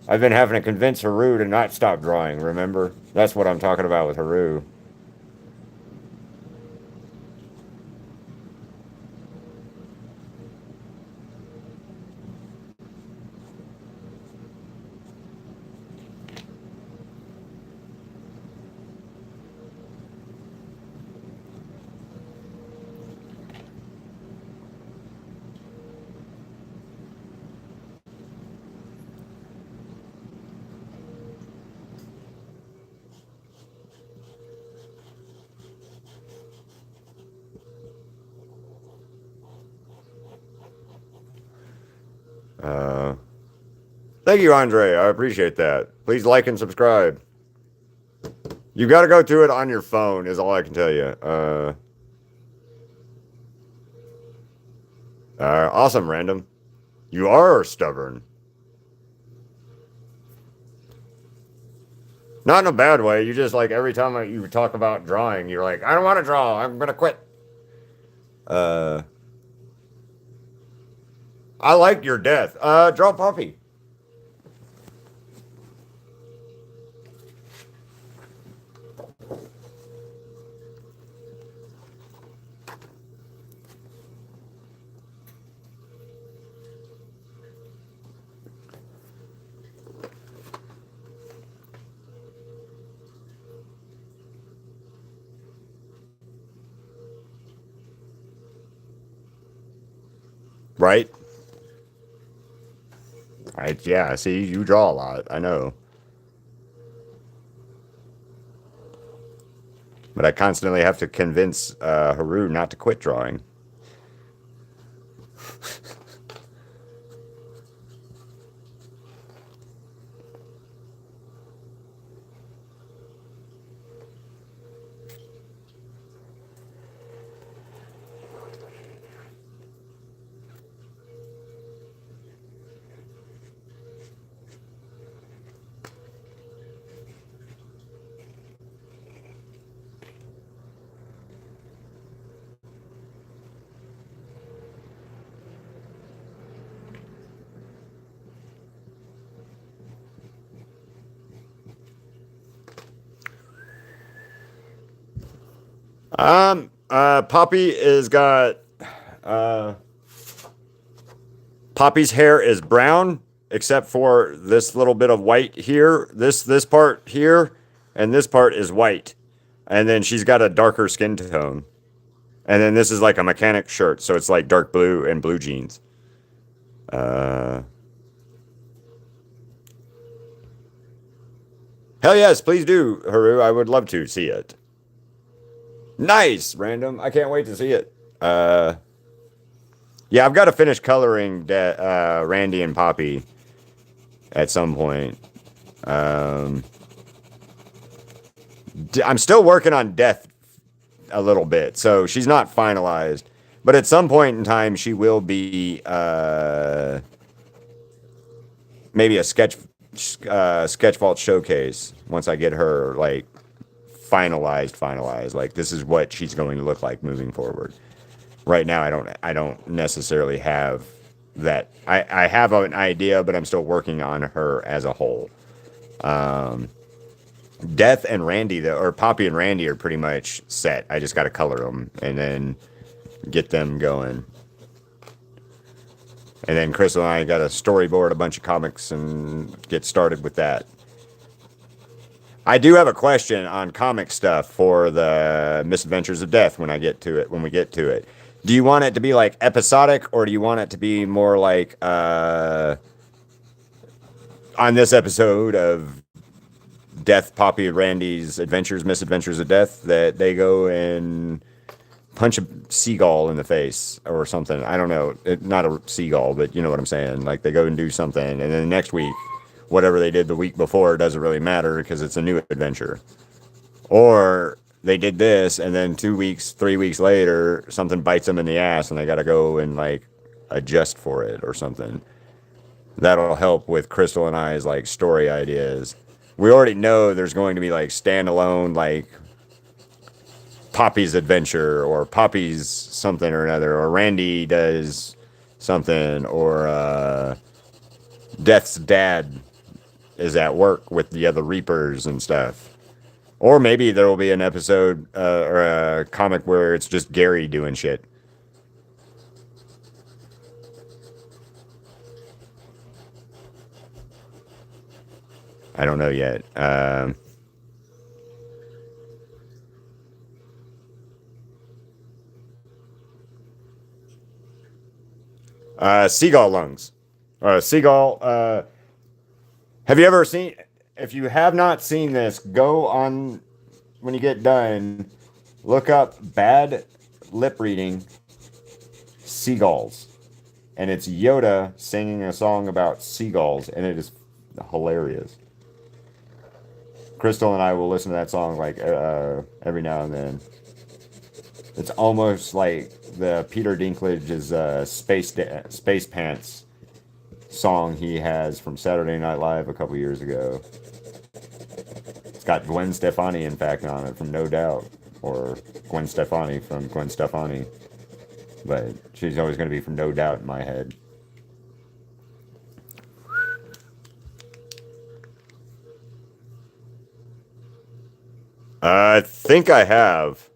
I've been having to convince Haru to not stop drawing. Remember? That's what I'm talking about with Haru. Uh, Thank you, Andre. I appreciate that. Please like and subscribe. You got to go through it on your phone, is all I can tell you. Awesome, Random. You are stubborn. Not in a bad way. You just like every time you talk about drawing, you're like, I don't want to draw. I'm gonna quit. Uh, I like your death. Draw Puppy. Right? Yeah, see, you draw a lot. I know. But I constantly have to convince Haru not to quit drawing. Poppy is got uh Poppy's hair is brown except for this little bit of white here. This part here and this part is white. And then she's got a darker skin tone. And then this is like a mechanic shirt, so it's like dark blue and blue jeans. Hell yes, please do, Haru. I would love to see it. Nice, Random. I can't wait to see it. Yeah, I've got to finish coloring Randy and Poppy at some point. I'm still working on Death a little bit, so she's not finalized. But at some point in time, she will be maybe a SketchVault showcase once I get her like finalized. Like this is what she's going to look like moving forward. Right now, I don't necessarily have that. I have an idea, but I'm still working on her as a whole. Death and Randy, though, or Poppy and Randy are pretty much set. I just got to color them and then get them going. And then Crystal and I got to storyboard a bunch of comics and get started with that. I do have a question on comic stuff for the Misadventures of Death when I get to it. When we get to it, do you want it to be like episodic, or do you want it to be more like on this episode of Death, Poppy and Randy's Adventures, Misadventures of Death, that they go and punch a seagull in the face or something? I don't know. Not a seagull, but you know what I'm saying. Like they go and do something, and then next week, whatever they did the week before doesn't really matter because it's a new adventure. Or they did this, and then 2 weeks, 3 weeks later, something bites them in the ass, and they got to go and like adjust for it or something. That'll help with Crystal and I's like story ideas. We already know there's going to be like standalone like Poppy's adventure or Poppy's something or another, or Randy does something, or Death's dad is at work with the other Reapers and stuff. Or maybe there will be an episode or a comic where it's just Gary doing shit. I don't know yet. Seagull lungs. Seagull. Have you ever seen? If you have not seen this, go on when you get done. Look up bad lip reading seagulls, and it's Yoda singing a song about seagulls, and it is hilarious. Crystal and I will listen to that song like every now and then. It's almost like the Peter Dinklage's Space Pants song he has from Saturday Night Live a couple years ago. It's got Gwen Stefani, in fact, on it from No Doubt, or Gwen Stefani from Gwen Stefani. But she's always going to be from No Doubt in my head. I think I have.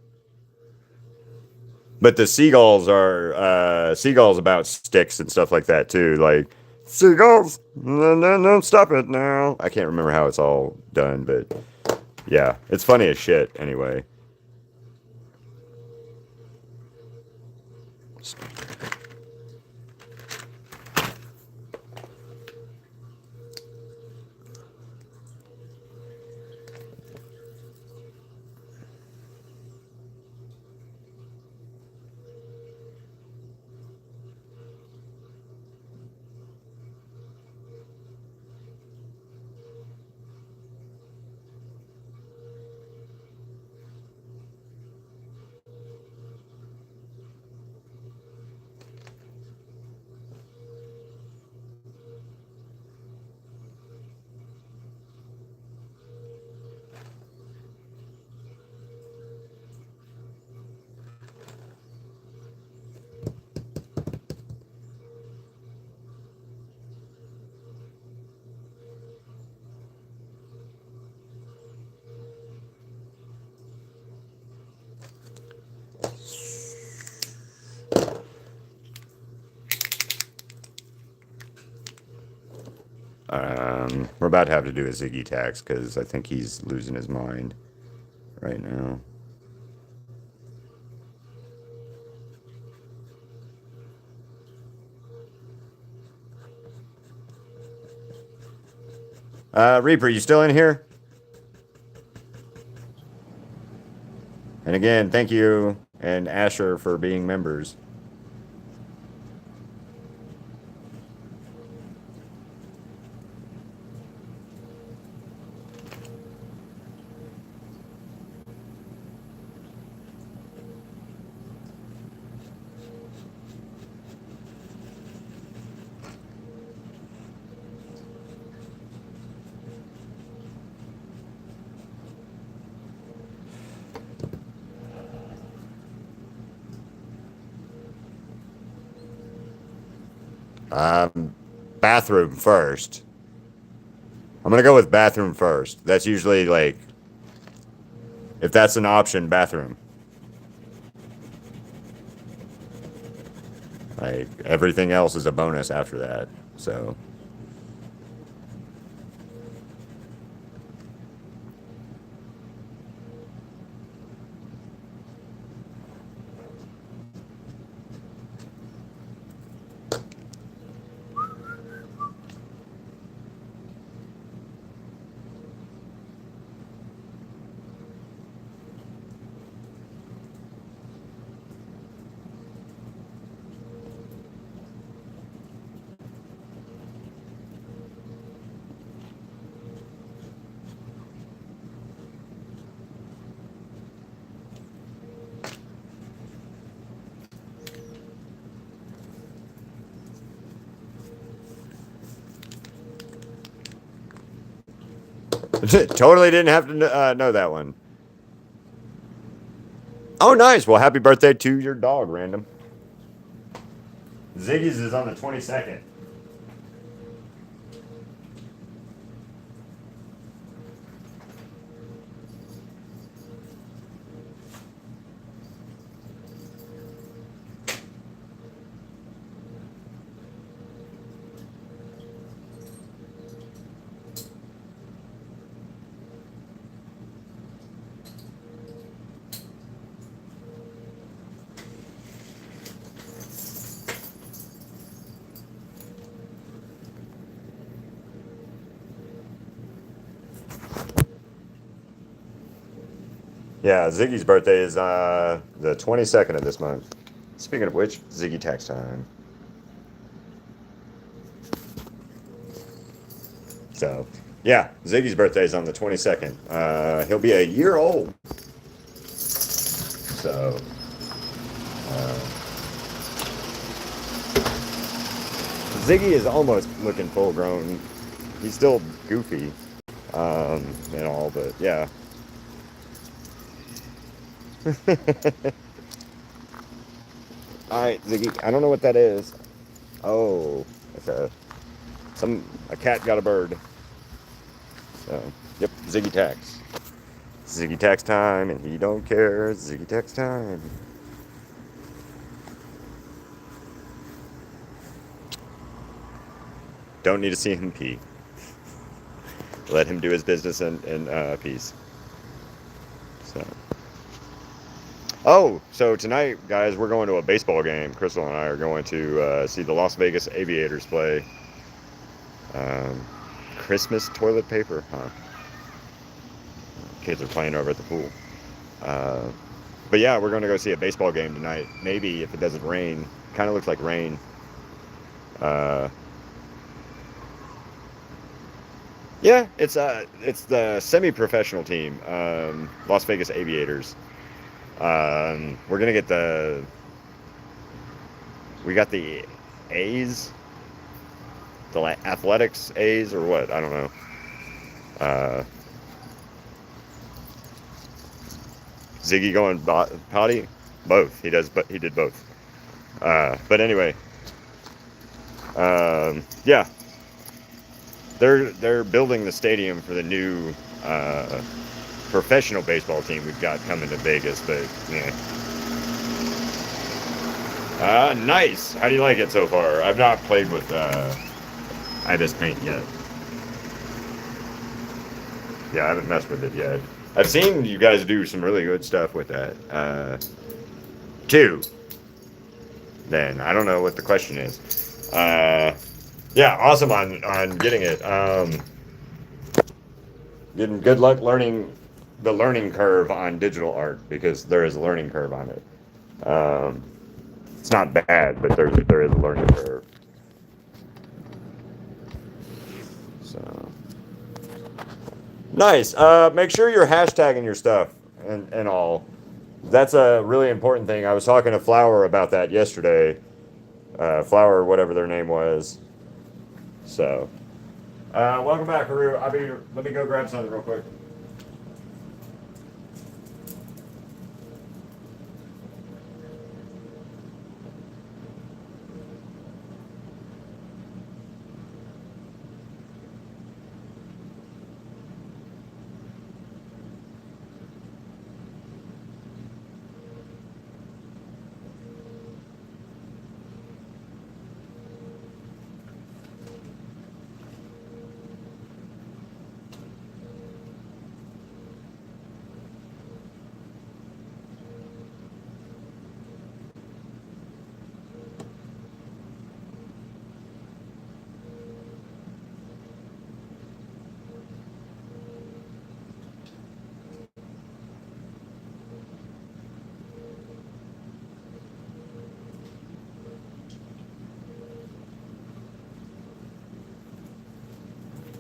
But the seagulls are seagulls about sticks and stuff like that too. Like seagulls, no, stop it now. I can't remember how it's all done, but yeah, it's funny as shit. Anyway, we're about to have to do a Ziggy tax because I think he's losing his mind right now. Reaper, you still in here? And again, thank you and Asher for being members. Bathroom first. I'm gonna go with bathroom first. That's usually like, if that's an option, bathroom. Like everything else is a bonus after that. So totally didn't have to know that one. Oh, nice. Well, happy birthday to your dog, random. Ziggy's is on the 22nd. Yeah, Ziggy's birthday is the 22nd of this month. Speaking of which, Ziggy tax time. So, yeah, Ziggy's birthday is on the 22nd. He'll be a year old. So, uh, Ziggy is almost looking full grown. He's still goofy and all, but yeah. All right, Ziggy. I don't know what that is. Oh, it's a cat got a bird. So, yep, Ziggy tax. Ziggy tax time, and he don't care. Ziggy tax time. Don't need to see him pee. Let him do his business in peace. So. Oh, so tonight, guys, we're going to a baseball game. Crystal and I are going to see the Las Vegas Aviators play. Christmas toilet paper, huh? Kids are playing over at the pool. But yeah, we're going to go see a baseball game tonight. Maybe if it doesn't rain. Kind of looks like rain. Yeah, it's the semi-professional team, Las Vegas Aviators. We're gonna get we got the A's, the athletics A's or what? I don't know. Ziggy going potty? Both. He does, but he did both. But anyway, yeah, they're building the stadium for the new professional baseball team we've got coming to Vegas. But yeah. Nice. How do you like it so far? I've not played with Ibis Paint yet. Yeah, I haven't messed with it yet. I've seen you guys do some really good stuff with that. Two. Then I don't know what the question is. Yeah, awesome on getting it. Getting good luck learning the learning curve on digital art, because there is a learning curve on it. It's not bad, but there is a learning curve. So nice. Make sure you're hashtagging your stuff and all. That's a really important thing. I was talking to Flower about that yesterday. Flower, whatever their name was. So, welcome back, Haru. Let me go grab something real quick.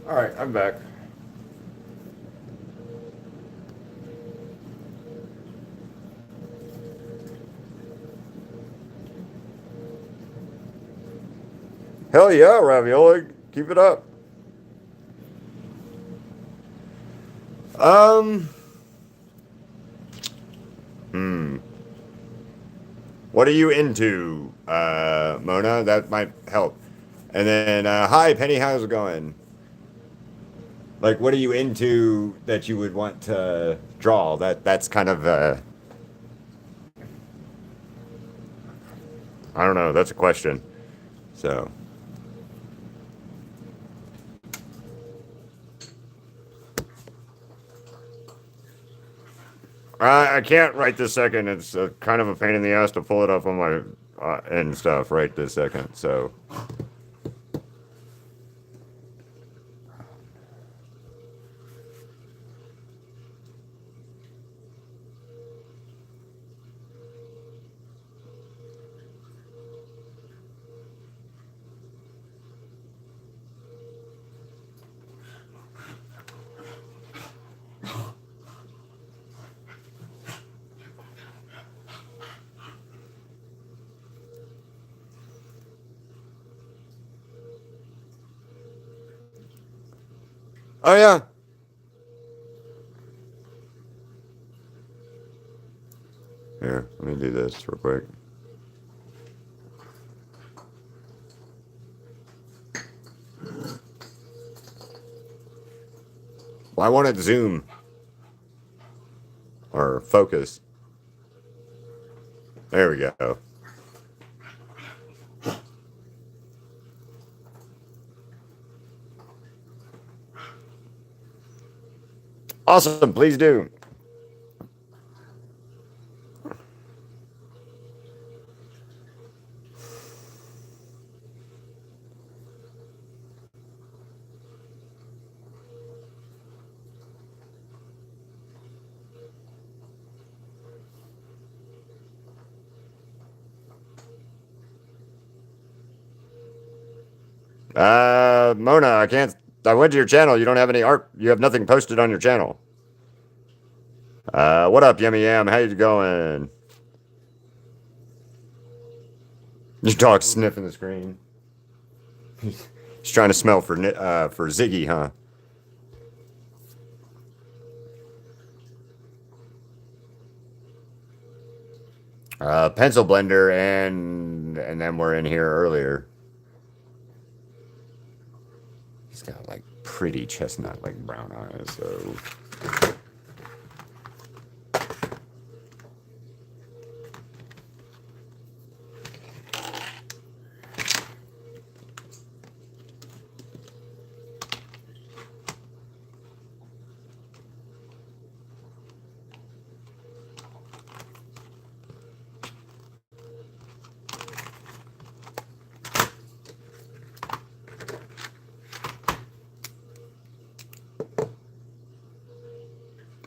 All right, I'm back. Hell yeah, ravioli. Keep it up. Um, hmm. What are you into, Mona? That might help. And then, hi, Penny, how's it going? Like, what are you into that you would want to draw? That's kind of, I don't know. That's a question. So, I can't right this second. It's kind of a pain in the ass to pull it up on my and stuff right this second. So, oh yeah, here, let me do this real quick. Well, I want it zoom or focus. There we go. Awesome. Please do. Mona, I can't. I went to your channel. You don't have any art. You have nothing posted on your channel. What up, Yummy Yam? How you going? Your dog's sniffing the screen. He's trying to smell for Ziggy, huh? Pencil blender and then we're in here earlier. He's got like pretty chestnut like brown eyes, so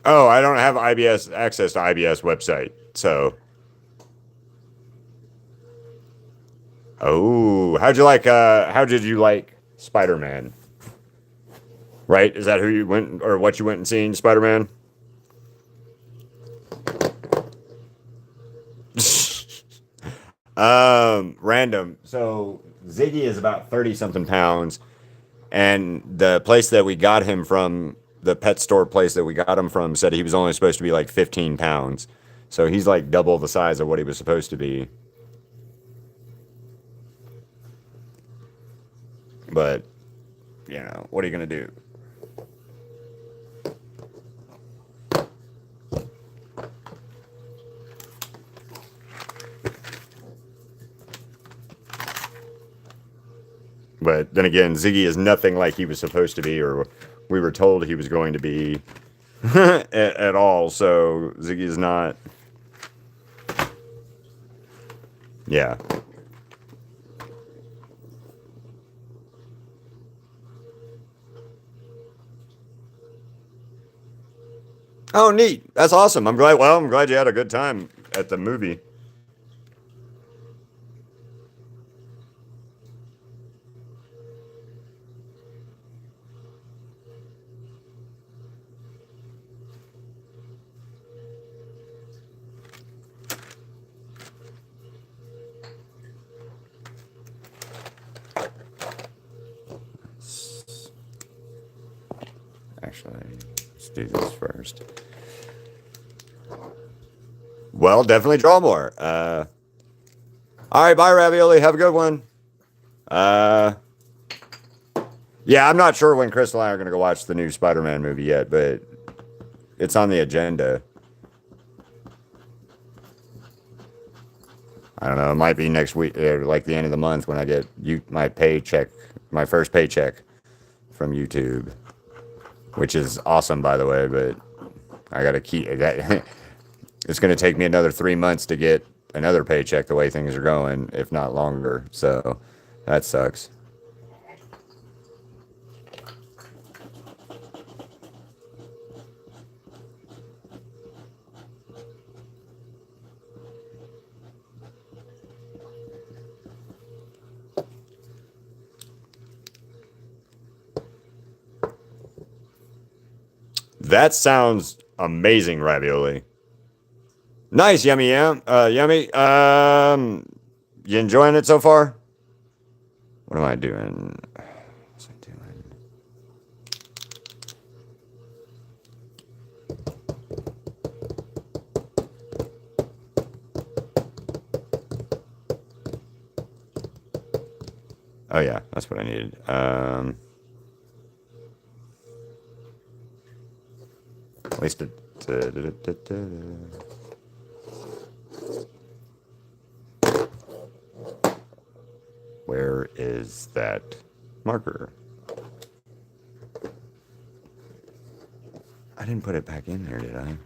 oh, I don't have IBS access to IBS website. So, oh, how did you like Spider-Man? Right? Is that who you went or what you went and seen, Spider-Man? Random. So, Ziggy is about 30 something pounds, and the place that we got him from, the pet store place that we got him from, said he was only supposed to be like 15 pounds. So he's like double the size of what he was supposed to be. But, what are you going to do? But then again, Ziggy is nothing like he was supposed to be, or we were told he was going to be at all. So Ziggy is not. Yeah. Oh, neat. That's awesome. I'm glad. Well, I'm glad you had a good time at the movie. actually. Let's do this first. Well, definitely draw more. All right, bye, Ravioli. Have a good one. Yeah, I'm not sure when Chris and I are going to go watch the new Spider-Man movie yet, but it's on the agenda. I don't know. It might be next week, like the end of the month when I get my paycheck, my first paycheck from YouTube, which is awesome, by the way. But I got to keep that. It's going to take me another 3 months to get another paycheck the way things are going, if not longer. So that sucks. That sounds amazing, Ravioli. Nice, Yummy Yummy. You enjoying it so far? What am I doing? What's I doing? Oh yeah, that's what I needed. At least it. Where is that marker? I didn't put it back in there, did I?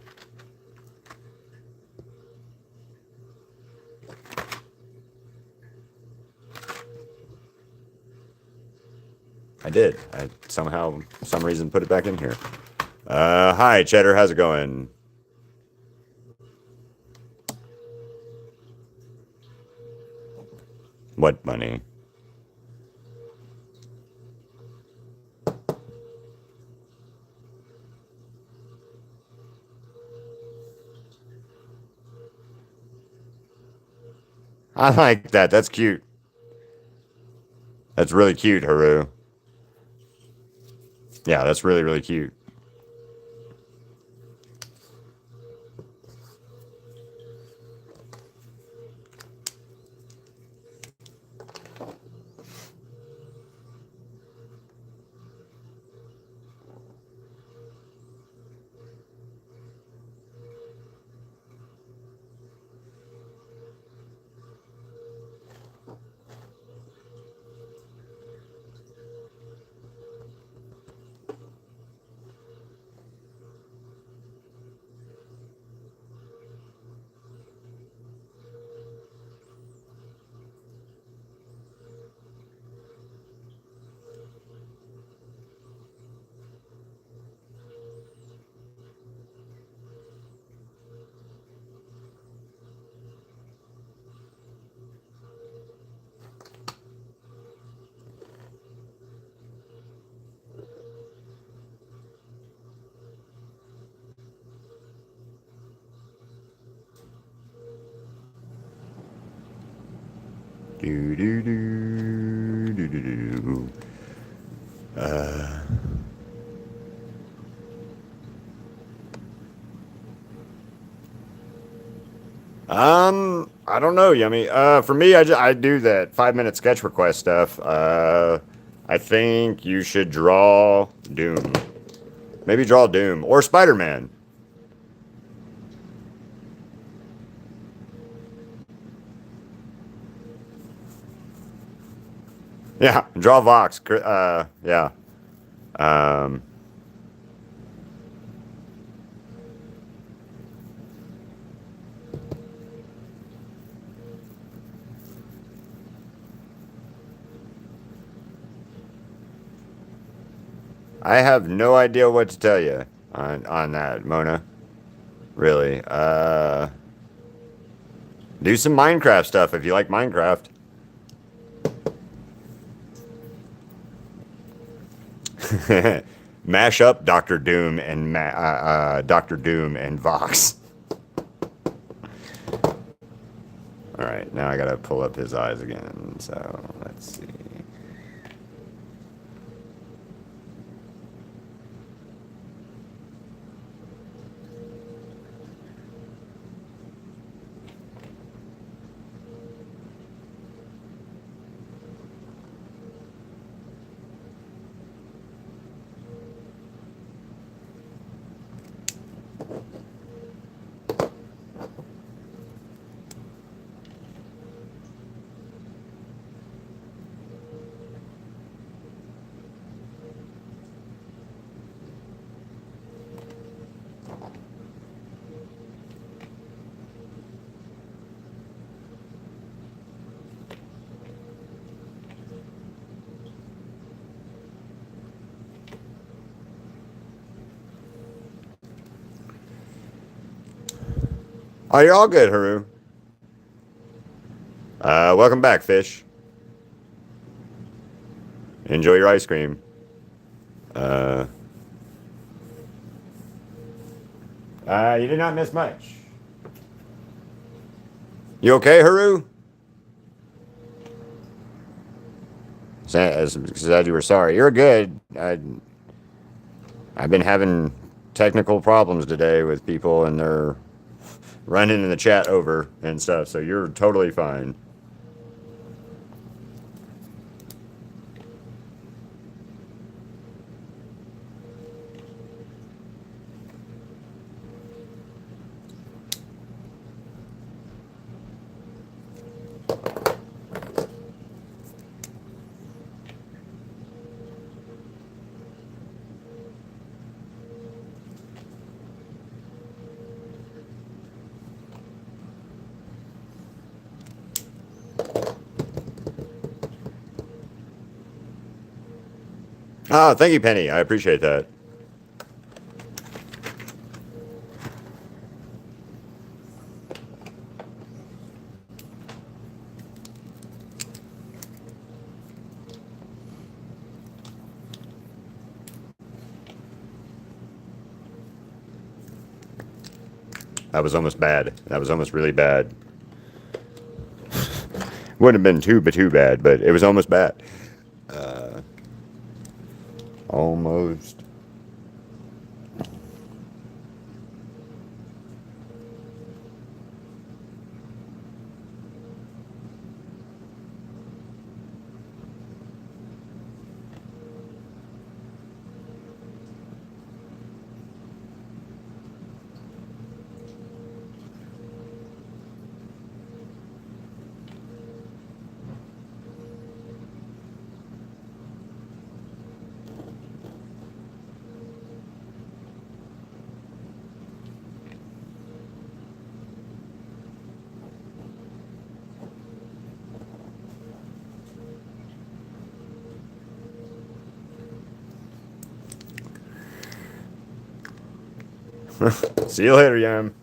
I did. I somehow, for some reason, put it back in here. Hi, Cheddar. How's it going? What money? I like that. That's cute. That's really cute, Haru. Yeah, that's really, really cute. Do do do do do do. I don't know, Yummy. For me, I do that 5-minute sketch request stuff. I think you should draw Doom. Maybe draw Doom or Spider-Man. Yeah, draw Vox. Yeah. Um, I have no idea what to tell you on that, Mona. Really. Do some Minecraft stuff if you like Minecraft. Mash up Doctor Doom and Doctor Doom and Vox. All right, now I gotta pull up his eyes again. So let's see. Oh, you're all good, Haru. Welcome back, fish. Enjoy your ice cream. Uh, you did not miss much. You okay, Haru? Said you were sorry. You're good. I've been having technical problems today with people and they're running in the chat over and stuff, so you're totally fine. Oh, thank you, Penny. I appreciate that. That was almost bad. That was almost really bad. Wouldn't have been too bad, but it was almost bad. Almost. See you later, Yam.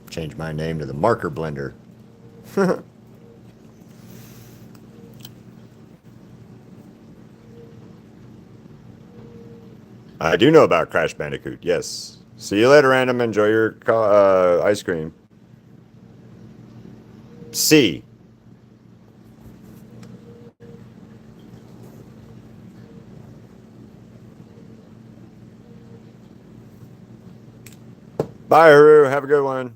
Change my name to the marker blender. I do know about Crash Bandicoot, yes. See you later, Random. Enjoy your ice cream. C. Bye, Haru. Have a good one.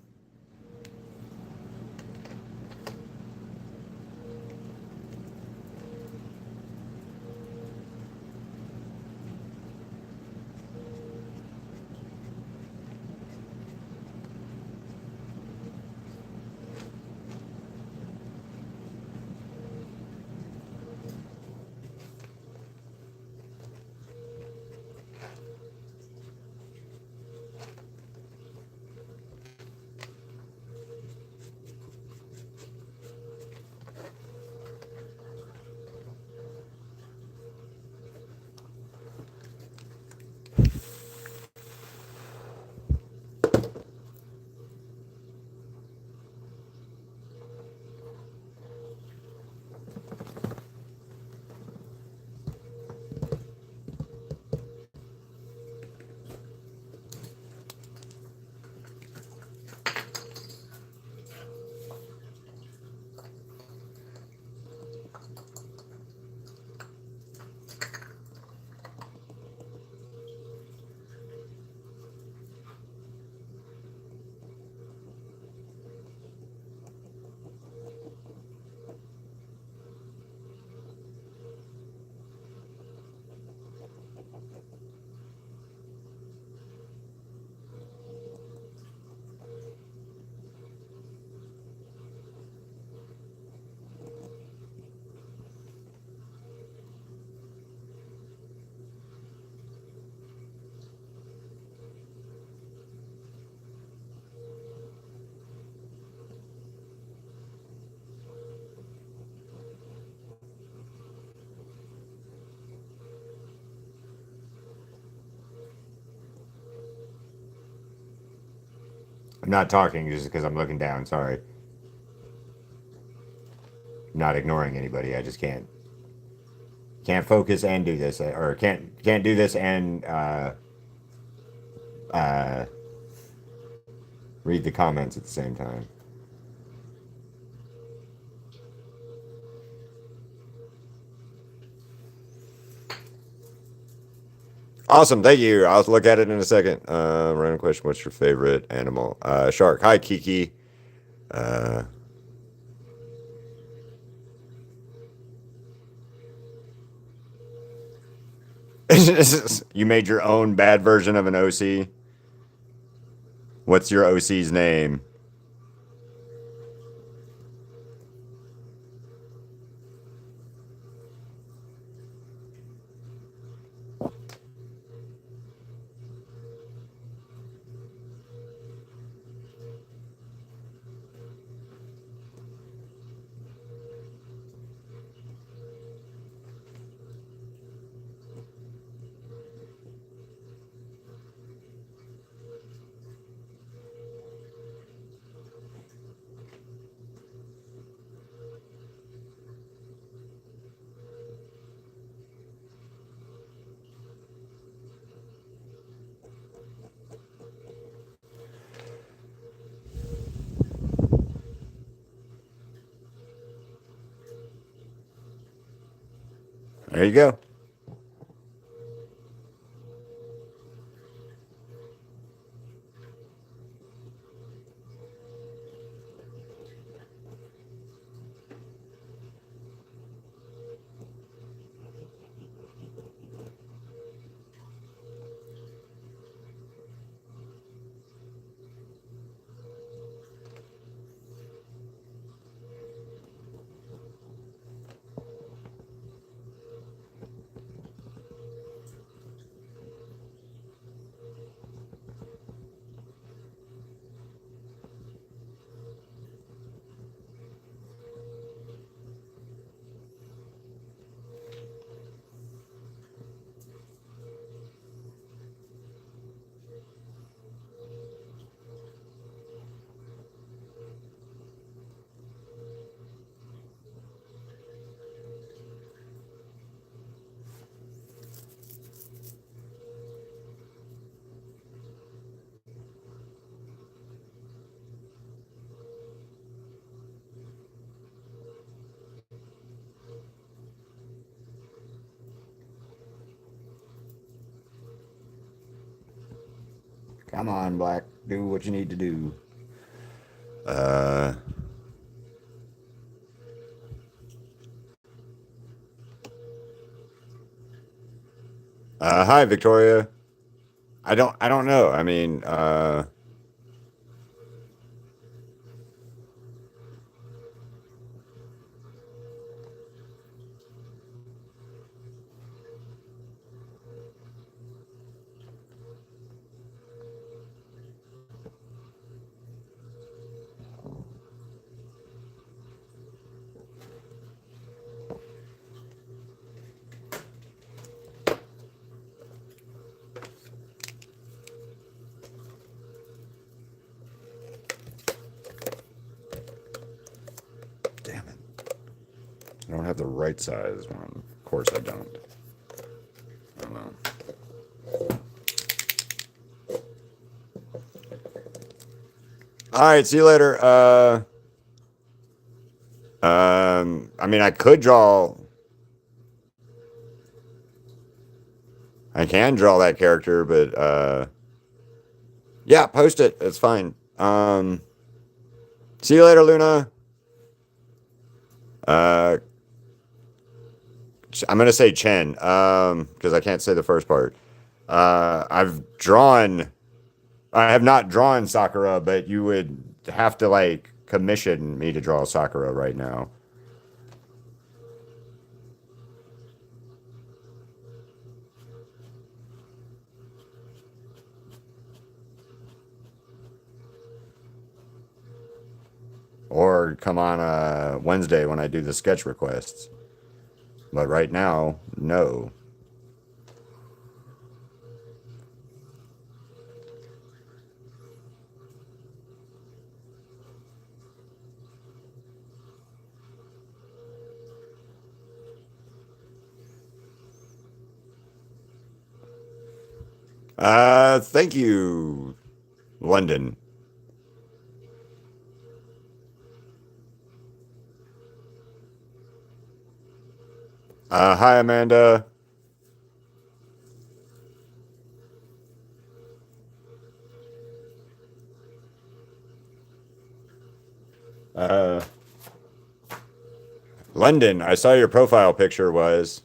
I'm not talking just because I'm looking down. Sorry. I'm not ignoring anybody. I just can't focus and do this, or can't do this and uh, read the comments at the same time. Awesome, thank you. I'll look at it in a second. Random question: what's your favorite animal? Shark. Hi, Kiki. Uh, you made your own bad version of an OC. What's your OC's name? There you go. Come on, Black. Do what you need to do. Uh, Hi, Victoria. I don't know. I mean, damn it. I don't have the right size one. Of course I don't. I don't know. All right, see you later. I mean, I could draw. I can draw that character, but yeah, post it. It's fine. See you later, Luna. Uh, I'm gonna say Chen, because I can't say the first part. I've drawn. I have not drawn Sakura, but you would have to like commission me to draw Sakura right now. Or come on Wednesday when I do the sketch requests. But right now, no. Thank you, London. Hi, Amanda. Uh, London, I saw your profile picture was.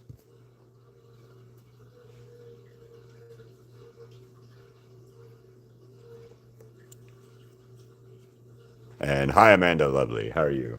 And hi, Amanda Lovely. How are you?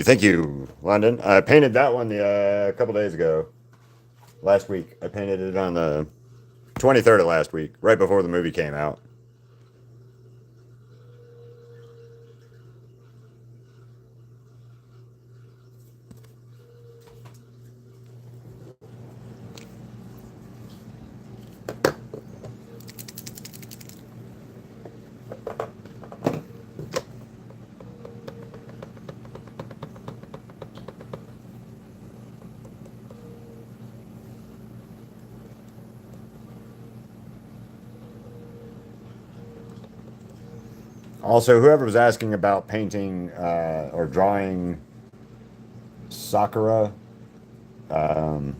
Thank you, London. I painted that one a couple days ago, last week. I painted it on the 23rd of last week, right before the movie came out. Also, whoever was asking about painting or drawing Sakura, um,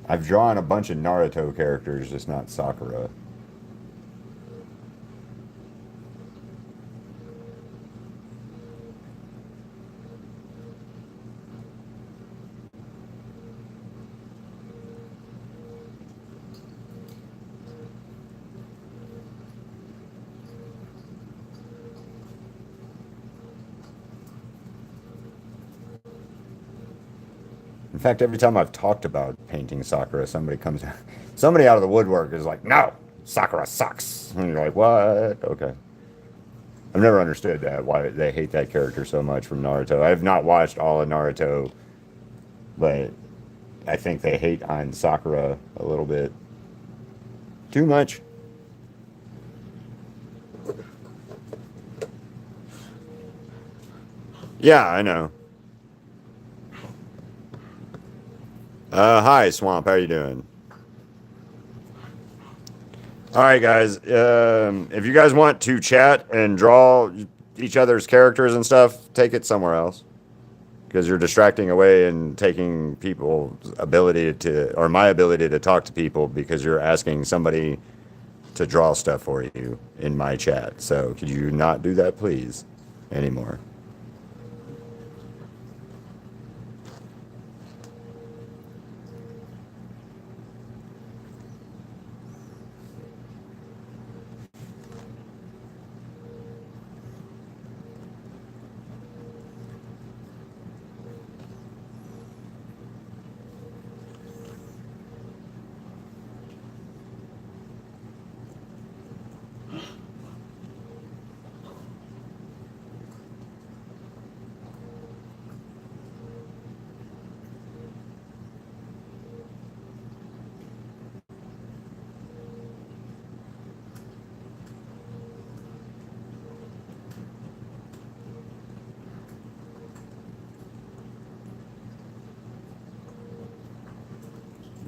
I've drawn a bunch of Naruto characters, just not Sakura. In fact, every time I've talked about painting Sakura, somebody out of the woodwork is like, "No, Sakura sucks." And you're like, "What?" Okay. I've never understood that why they hate that character so much from Naruto. I have not watched all of Naruto, but I think they hate on Sakura a little bit too much. Yeah, I know. Hi, Swamp. How you doing? All right, guys. If you guys want to chat and draw each other's characters and stuff, take it somewhere else because you're distracting away and taking people's ability to, or my ability to talk to people because you're asking somebody to draw stuff for you in my chat. So could you not do that, please, anymore?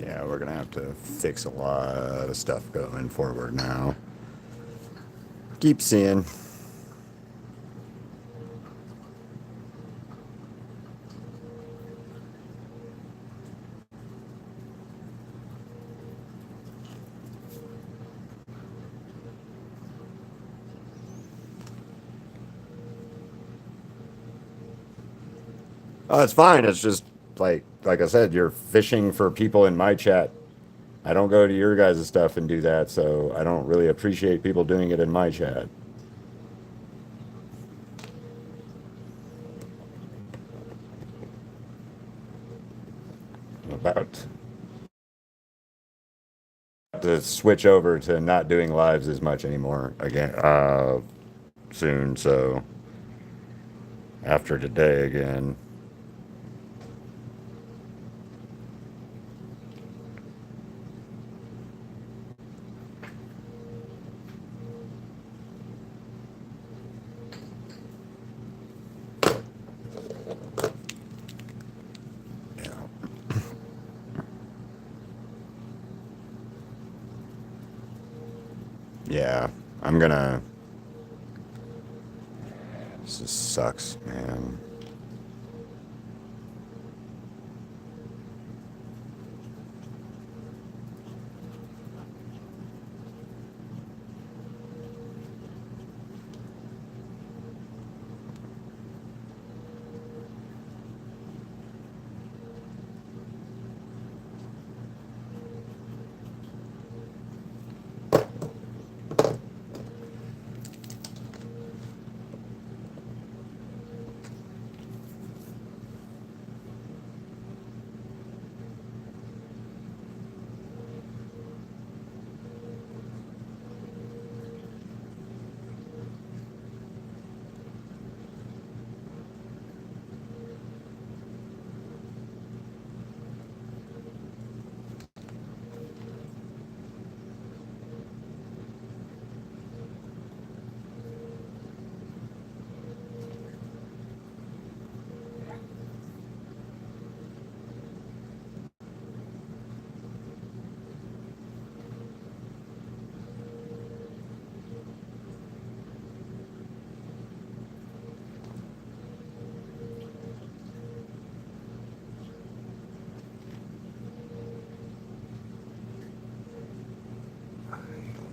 Yeah, we're gonna have to fix a lot of stuff going forward now. Keep seeing. Oh, it's fine. It's just like I said, you're fishing for people in my chat. I don't go to your guys' stuff and do that, so I don't really appreciate people doing it in my chat. I'm about to switch over to not doing lives as much anymore again soon, so after today again. Yeah. Yeah, I'm gonna. This just sucks, man.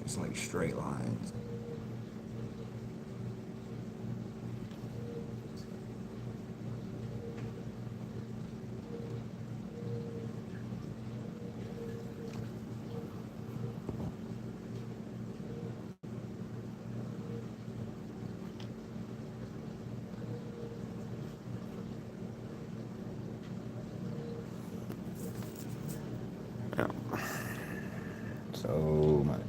It's like straight lines. Yeah. So much.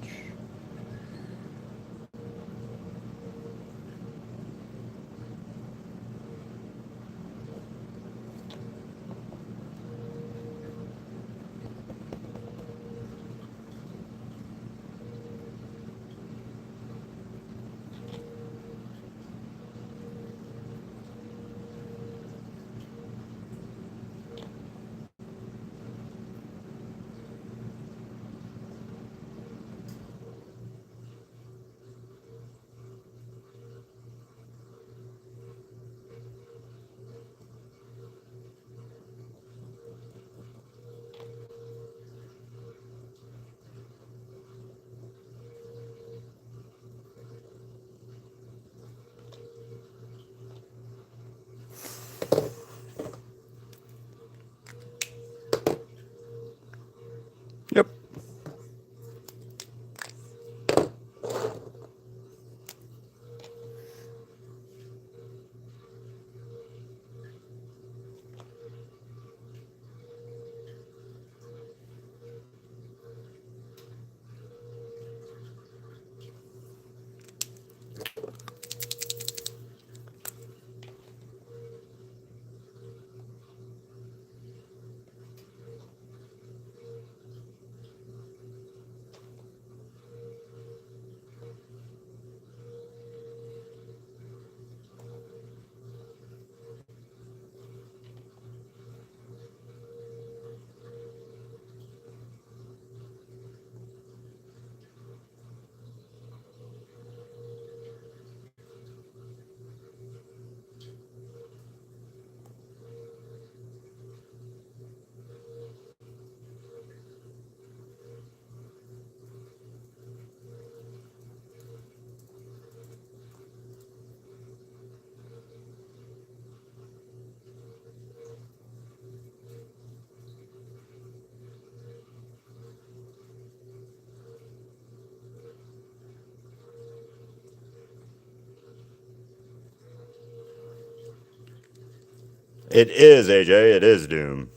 It is, AJ. It is Doom.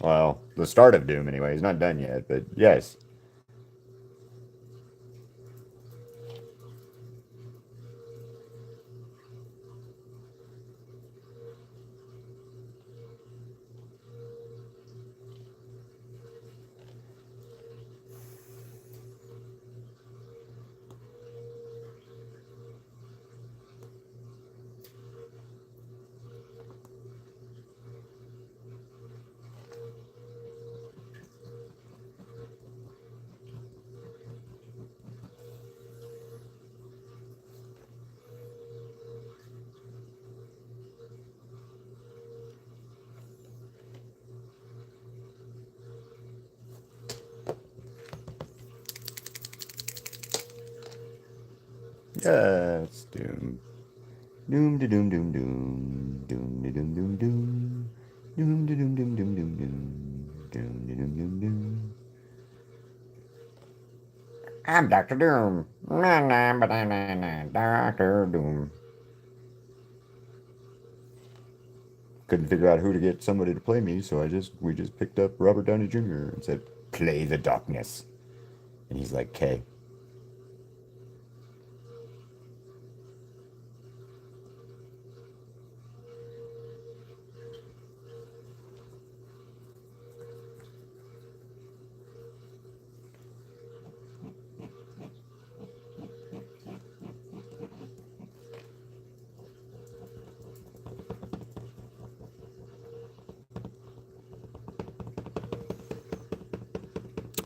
Well, the start of Doom, anyway. He's not done yet, but yes. Yes, Doom. Doom de doom doom doom. Doom de doom doom doom. Doom de doom doom doom doom doom. Doom de doom doom doom. I'm Dr. Doom. Na na ba na na na. Dr. Doom. Couldn't figure out who to get somebody to play me, so we just picked up Robert Downey Jr. and said, "Play the darkness." And he's like, "Okay."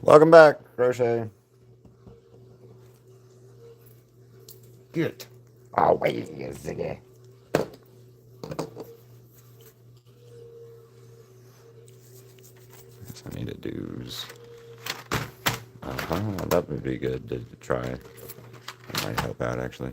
Welcome back, Crochet. Get away, you ziggy. I need a dues. That would be good to try. That might help out, actually.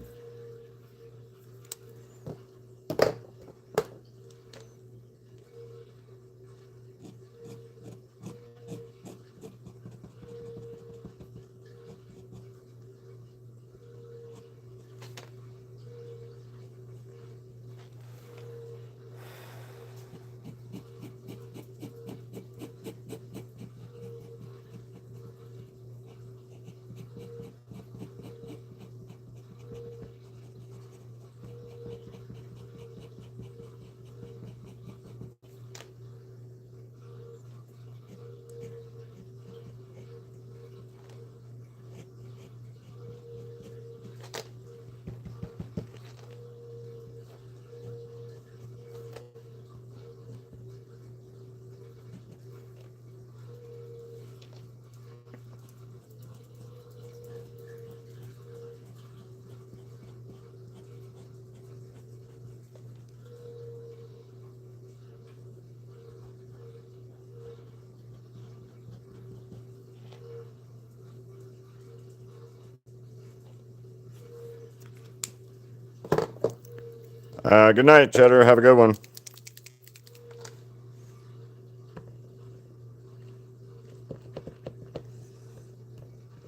Good night, Cheddar. Have a good one.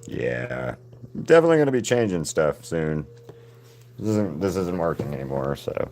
Yeah, definitely going to be changing stuff soon. This isn't working anymore, so.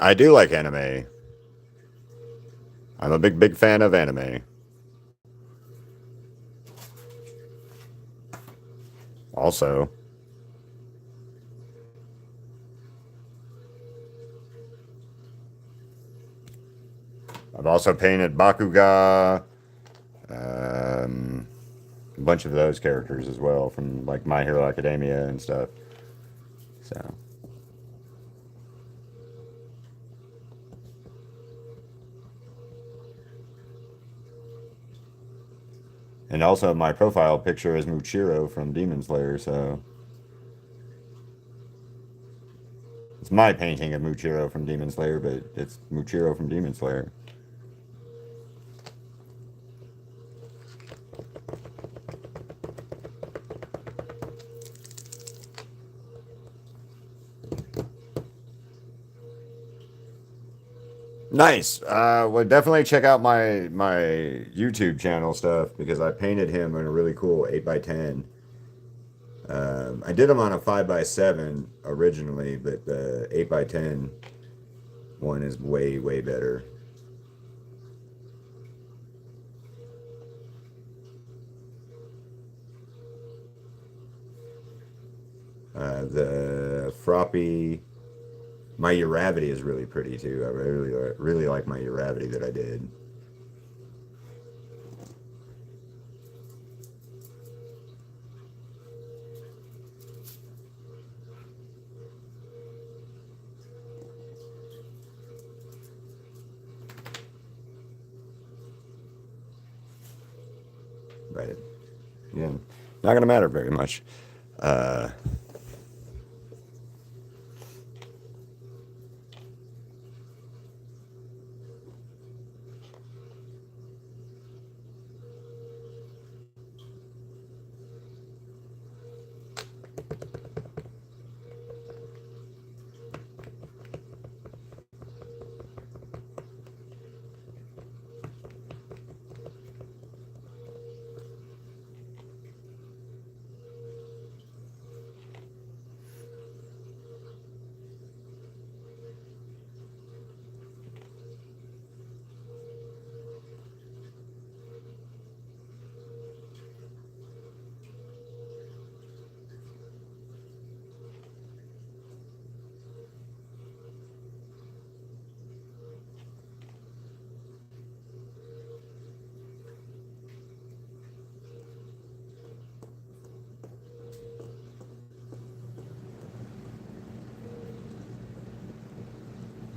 I do like anime. I'm a big fan of anime. Also, I've also painted Bakuga, a bunch of those characters as well from like My Hero Academia and stuff. So, And also, my profile picture is Muchiro from Demon Slayer, so it's my painting of Muchiro from Demon Slayer, but it's Muchiro from Demon Slayer. Nice. Well, definitely check out my YouTube channel stuff because I painted him in a really cool 8x10. I did him on a 5x7 originally, but the 8x10 one is way better. The Froppy, my Uravity is really pretty too. I really like my Uravity that I did. But yeah, not gonna matter very much. Uh,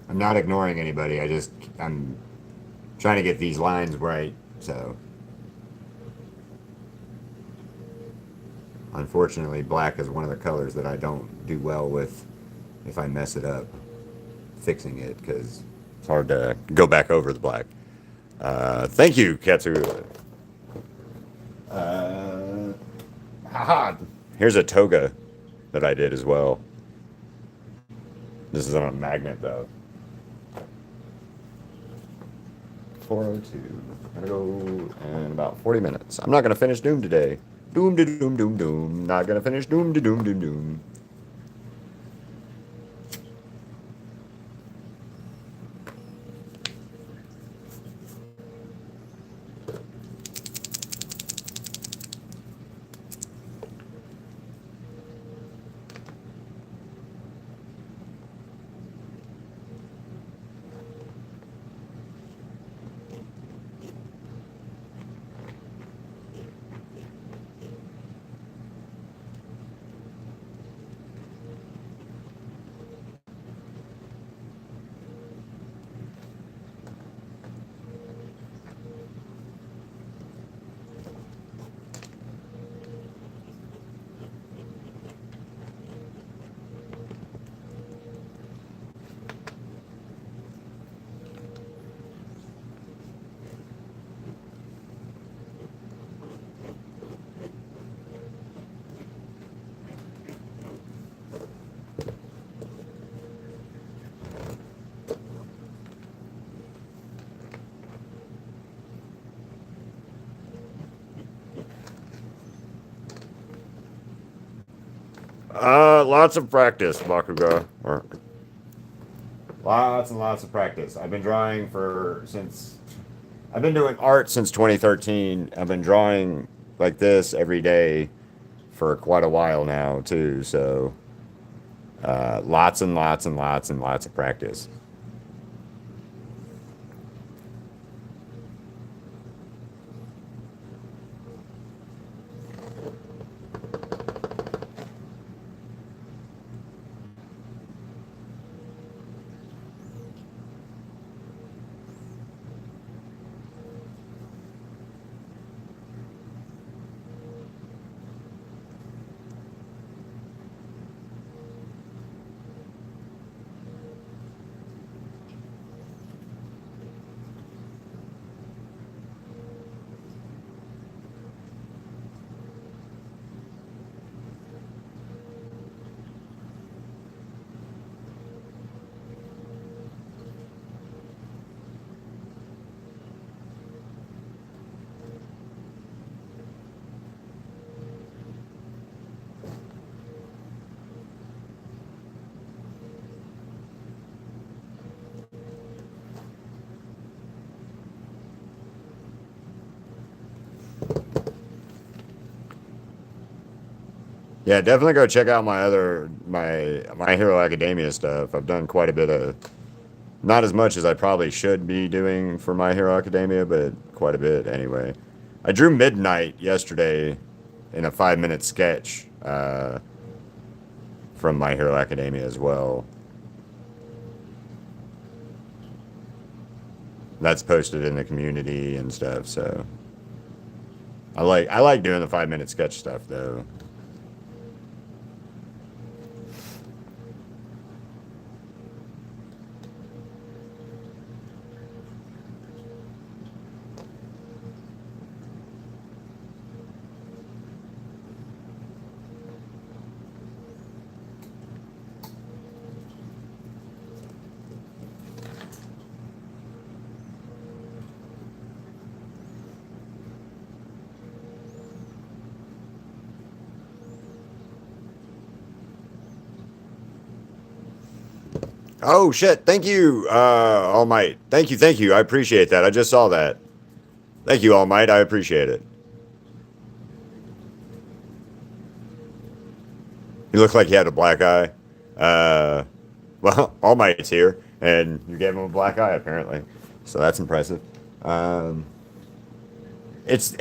I'm not ignoring anybody. I'm trying to get these lines right. So unfortunately, black is one of the colors that I don't do well with if I mess it up fixing it because it's hard to go back over the black. Thank you, Katsu. Haha. Here's a toga that I did as well. This is on a magnet though. 4:02. Gotta go in about 40 minutes. I'm not gonna finish Doom today. Doom to doom doom doom. Not gonna finish Doom to doom doom doom. Lots of practice, Bakuga. Or lots and lots of practice. I've been drawing since I've been doing art since 2013. I've been drawing like this every day for quite a while now too. So lots and lots and lots and lots of practice. Yeah, definitely go check out my Hero Academia stuff. I've done quite a bit of, not as much as I probably should be doing for My Hero Academia, but quite a bit anyway. I drew Midnight yesterday in a 5-minute sketch from My Hero Academia as well. That's posted in the community and stuff. So I like doing the 5-minute sketch stuff though. Oh shit! Thank you, All Might. Thank you, thank you. I appreciate that. I just saw that. Thank you, All Might. I appreciate it. You look like you had a black eye. Uh, well, All Might's here, and you gave him a black eye apparently, so that's impressive. Um, it's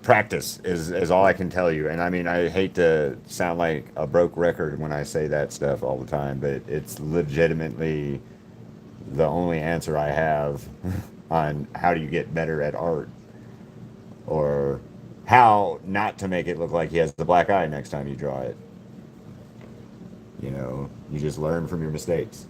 practice is all I can tell you, and I mean I hate to sound like a broke record when I say that stuff all the time, but it's legitimately the only answer I have on how do you get better at art or how not to make it look like he has the black eye next time you draw it. You know, you just learn from your mistakes.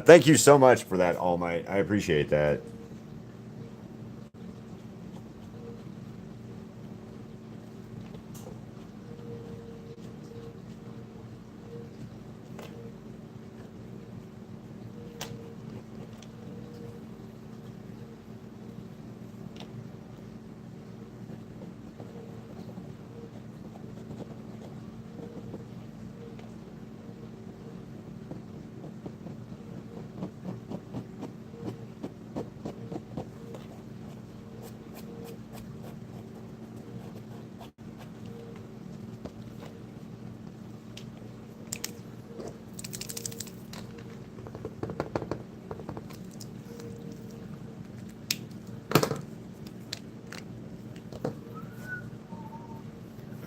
Thank you so much for that, All Might. I appreciate that.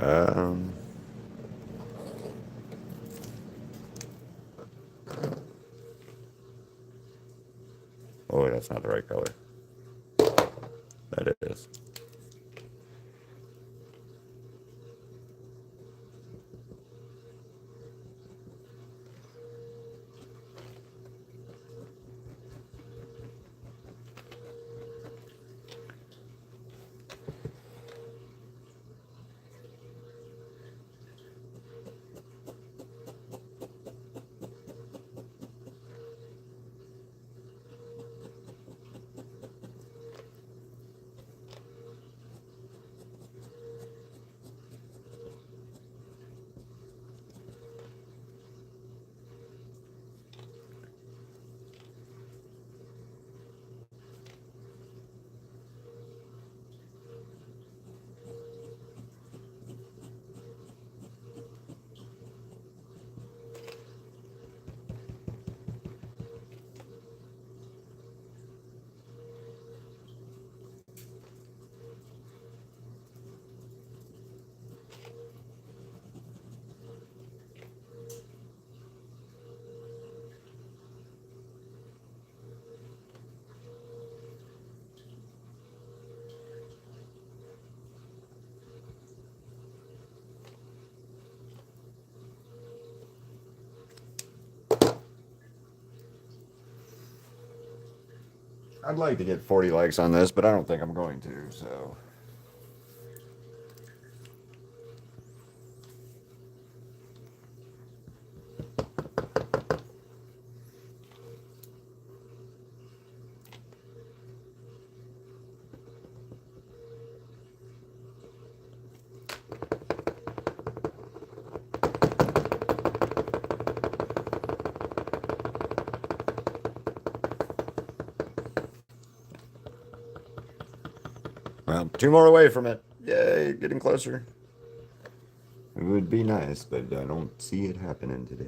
Um, oh, that's not the right color. That is. I'd like to get 40 likes on this, but I don't think I'm going to. So 2 more away from it. Yay, getting closer. It would be nice, but I don't see it happening today.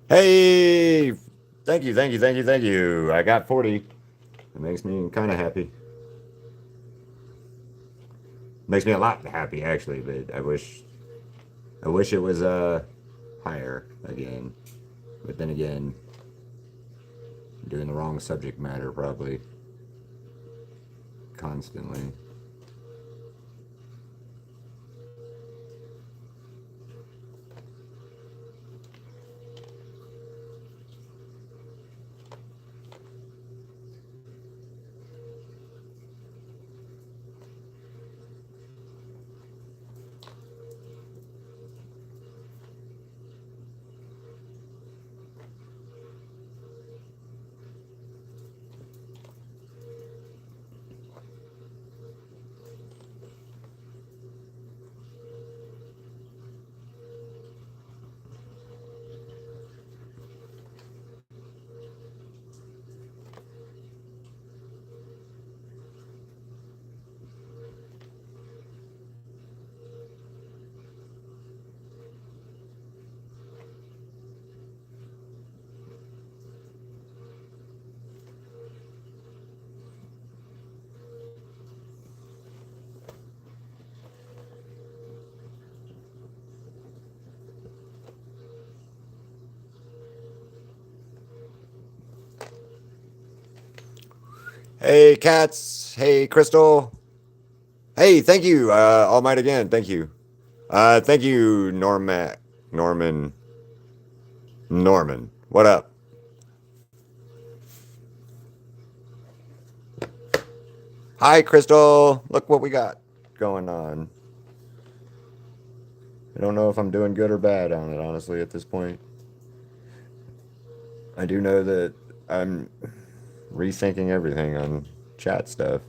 Hey, thank you, thank you, thank you, thank you. I got 40. It makes me kind of happy. Makes me a lot happy actually, but I wish it was higher again. But then again, I'm doing the wrong subject matter probably constantly. Hey, Cats. Hey, Crystal. Hey, thank you, All Might again. Thank you. Thank you, Norman. Norman. What up? Hi, Crystal. Look what we got going on. I don't know if I'm doing good or bad on it, honestly, at this point. I do know that I'm rethinking everything on chat stuff.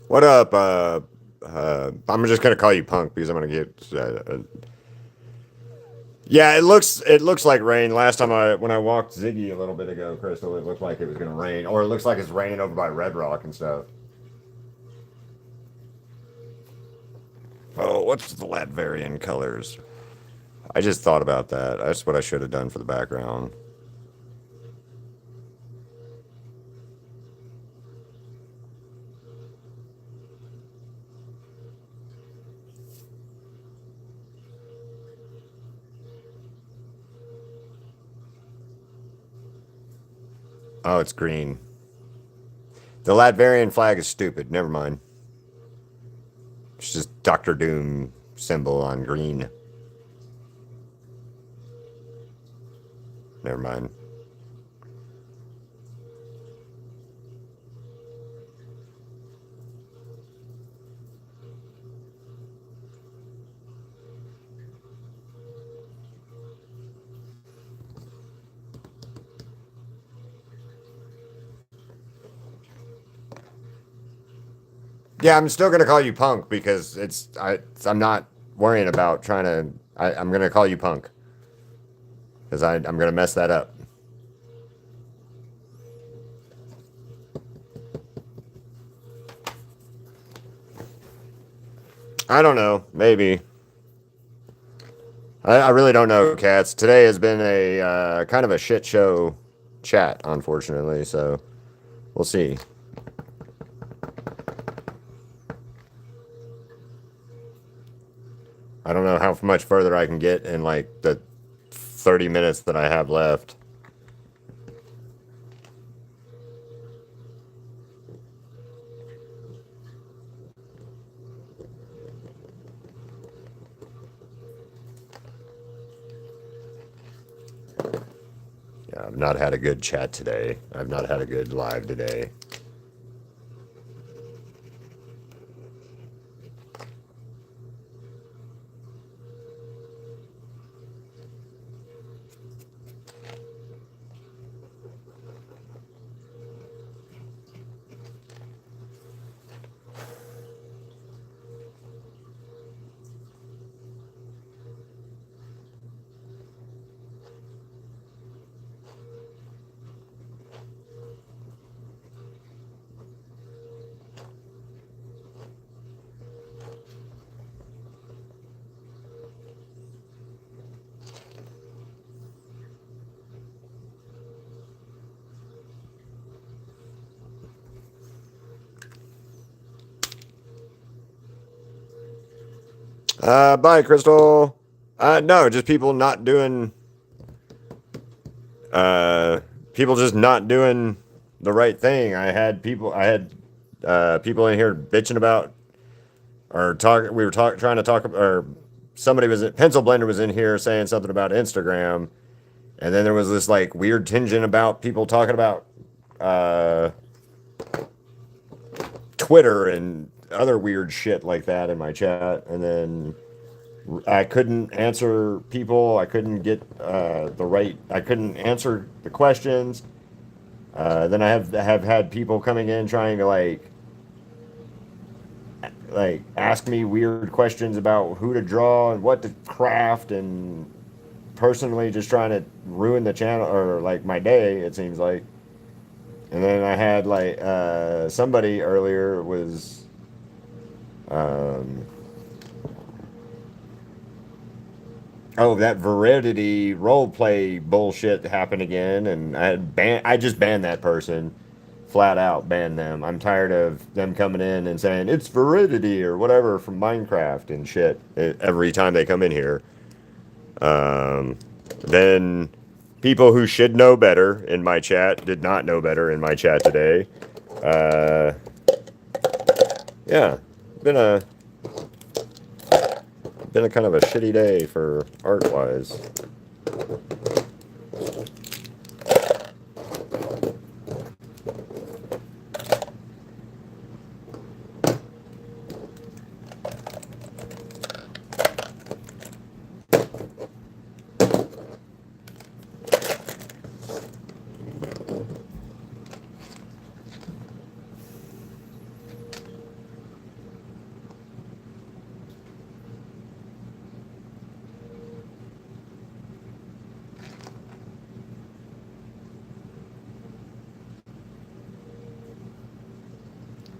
What up? I'm just gonna call you Punk because I'm gonna get. Yeah, it looks like rain. Last time when I walked Ziggy a little bit ago, Crystal, it looked like it was gonna rain, or it looks like it's raining over by Red Rock and stuff. Oh, what's the Latverian colors? I just thought about that. That's what I should have done for the background. Oh, it's green. The Latverian flag is stupid. Never mind. It's just Doctor Doom symbol on green. Never mind. Yeah, I'm still gonna call you punk because I'm not worrying about trying to. I'm gonna call you punk because I'm gonna mess that up. I don't know. Maybe. I really don't know, cats. Today has been a kind of a shit show chat, unfortunately. So we'll see. I don't know how much further I can get in like the 30 minutes that I have left. Yeah, I've not had a good chat today. I've not had a good live today. Bye, Crystal. No, just people not doing. Uh, People just not doing the right thing. I had people in here bitching about or talk. We were trying to talk, or somebody was Pencil Blender was in here saying something about Instagram, and then there was this like weird tangent about people talking about uh, Twitter and other weird shit like that in my chat, and then I couldn't answer people. I couldn't get the right. I couldn't answer the questions. Then I have had people coming in trying to like ask me weird questions about who to draw and what to craft, and personally just trying to ruin the channel or like my day. It seems like. And then I had like somebody earlier was um, oh, that Veridity roleplay bullshit happened again, and I just banned that person, flat out banned them. I'm tired of them coming in and saying it's Veridity or whatever from Minecraft and shit every time they come in here. Um, then people who should know better in my chat did not know better in my chat today. Uh, yeah, been a been a kind of a shitty day for art wise.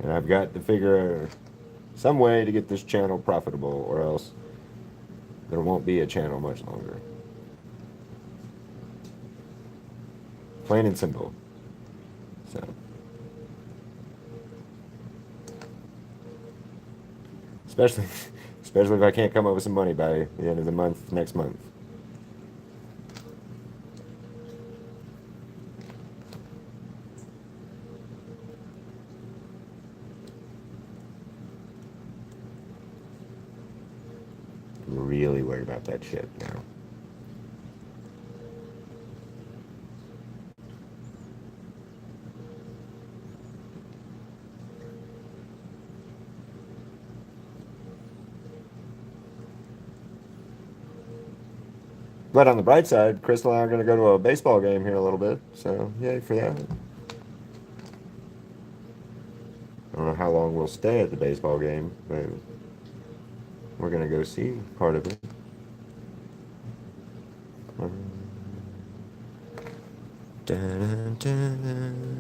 And I've got to figure some way to get this channel profitable, or else there won't be a channel much longer. Plain and simple. So, especially, especially if I can't come up with some money by the end of the month, next month. I'm really worried about that shit now. But on the bright side, Crystal and I are going to go to a baseball game here in a little bit. So, yay for that. I don't know how long we'll stay at the baseball game, but we're gonna go see part of it. Dun, dun, dun.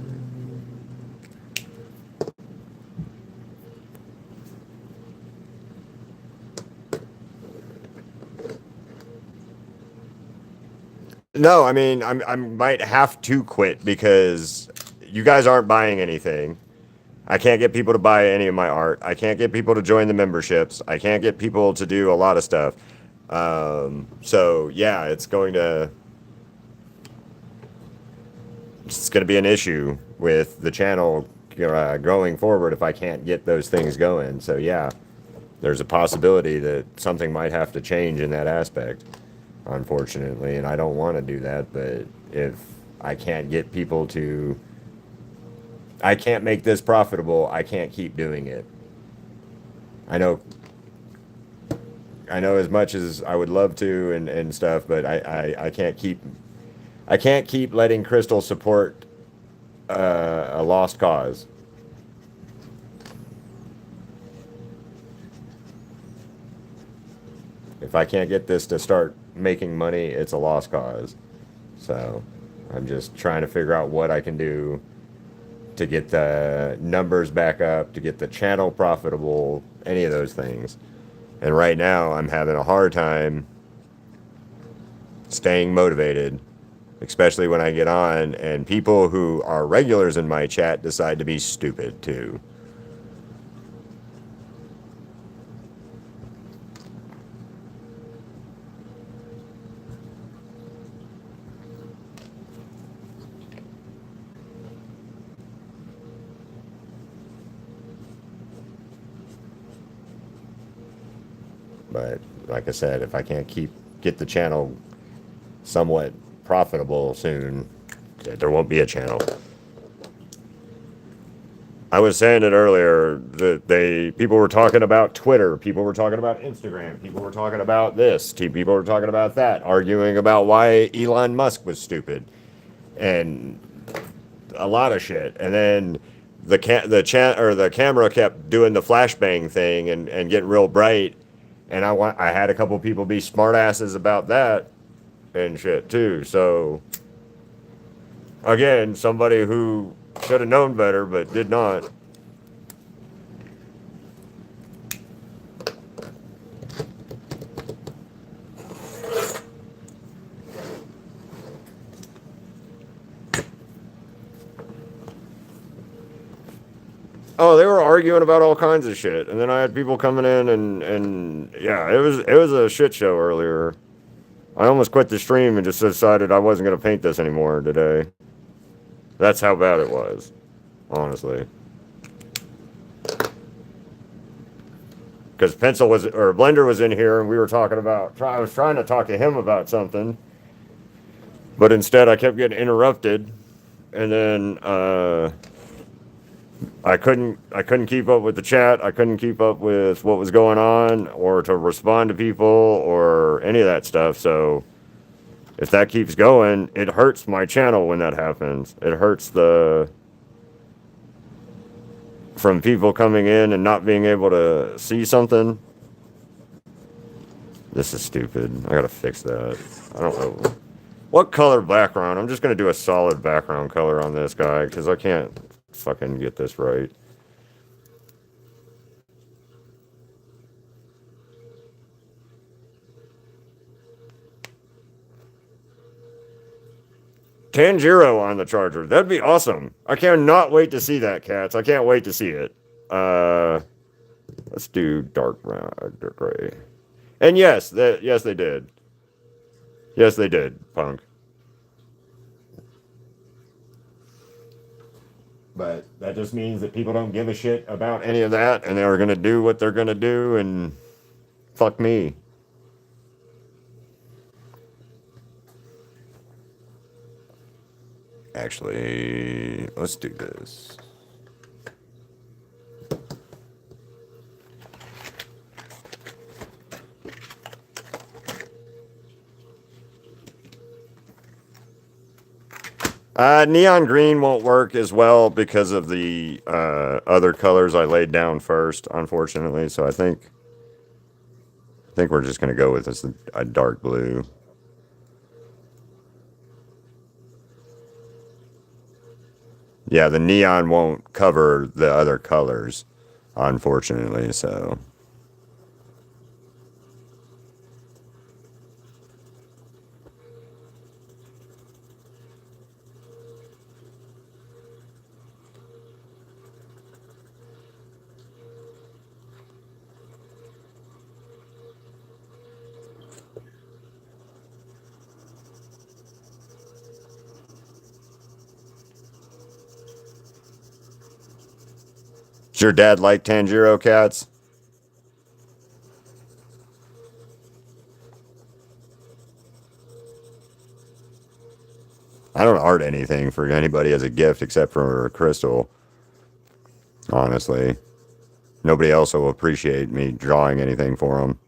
No, I mean, I might have to quit because you guys aren't buying anything. I can't get people to buy any of my art. I can't get people to join the memberships. I can't get people to do a lot of stuff. So yeah, it's going to be an issue with the channel going forward if I can't get those things going. So yeah, there's a possibility that something might have to change in that aspect, unfortunately, and I don't want to do that, but if I can't get people to I can't make this profitable, I can't keep doing it. I know as much as I would love to and stuff, but I can't keep letting Crystal support a lost cause. If I can't get this to start making money, it's a lost cause. So I'm just trying to figure out what I can do to get the numbers back up, to get the channel profitable, any of those things. And right now, I'm having a hard time staying motivated, especially when I get on and people who are regulars in my chat decide to be stupid too. But like I said, if I can't get the channel somewhat profitable soon, there won't be a channel. I was saying it earlier that people were talking about Twitter, people were talking about Instagram, people were talking about this, people were talking about that, arguing about why Elon Musk was stupid, and a lot of shit. And then the camera kept doing the flashbang thing and getting real bright, and I had a couple people be smartasses about that and shit too. So again, somebody who should have known better but did not. Oh, they were arguing about all kinds of shit, and then I had people coming in and yeah, it was a shit show earlier. I almost quit the stream and just decided I wasn't gonna paint this anymore today. That's how bad it was, honestly. Because Blender was in here and we were talking about. I was trying to talk to him about something, but instead I kept getting interrupted, and then I couldn't keep up with the chat. I couldn't keep up with what was going on or to respond to people or any of that stuff. So if that keeps going, it hurts my channel when that happens. It hurts from people coming in and not being able to see something. This is stupid. I gotta fix that. I don't know. What color background? I'm just gonna do a solid background color on this guy because I can't fucking get this right. Tanjiro on the charger. That'd be awesome. I cannot wait to see that, cats. I can't wait to see it. Let's do dark brown, dark gray. And yes, they did. Yes, they did, Punk. But that just means that people don't give a shit about any of that, and they're gonna do what they're gonna do, and fuck me. Actually, let's do this. Neon green won't work as well because of the other colors I laid down first, unfortunately. So I think we're just gonna go with this a dark blue. Yeah, the neon won't cover the other colors, unfortunately. So does your dad like Tanjiro cats? I don't art anything for anybody as a gift except for Crystal. Honestly, nobody else will appreciate me drawing anything for them.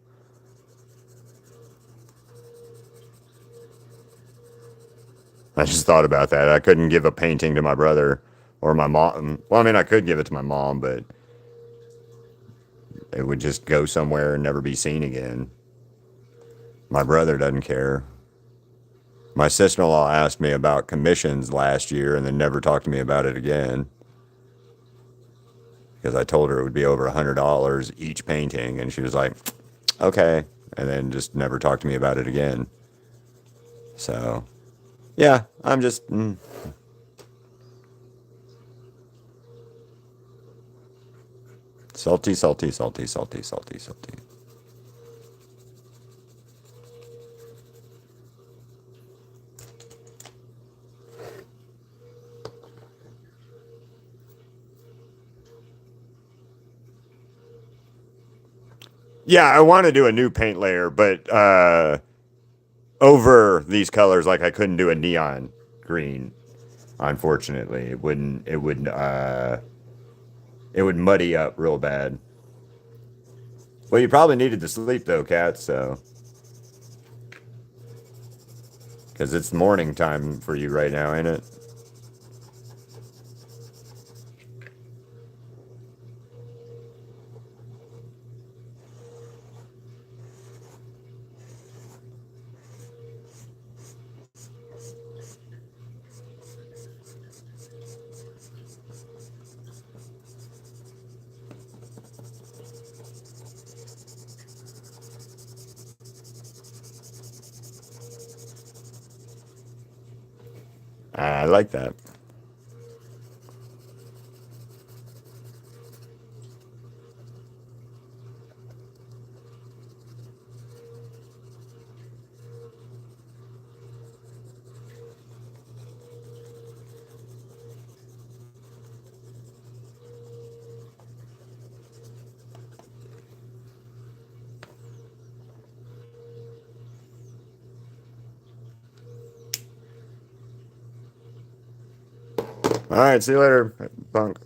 I just thought about that. I couldn't give a painting to my brother or my mom. Well, I mean, I could give it to my mom, but it would just go somewhere and never be seen again. My brother doesn't care. My sister-in-law asked me about commissions last year and then never talked to me about it again because I told her it would be over $100 each painting, and she was like, "Okay," and then just never talked to me about it again. So, yeah, I'm just salty, salty, salty, salty, salty, salty. Yeah, I want to do a new paint layer, but over these colors, like I couldn't do a neon green. Unfortunately, it wouldn't. It would muddy up real bad. Well, you probably needed to sleep though, Kat. So, because it's morning time for you right now, ain't it? I like that. All right, see you later, punk.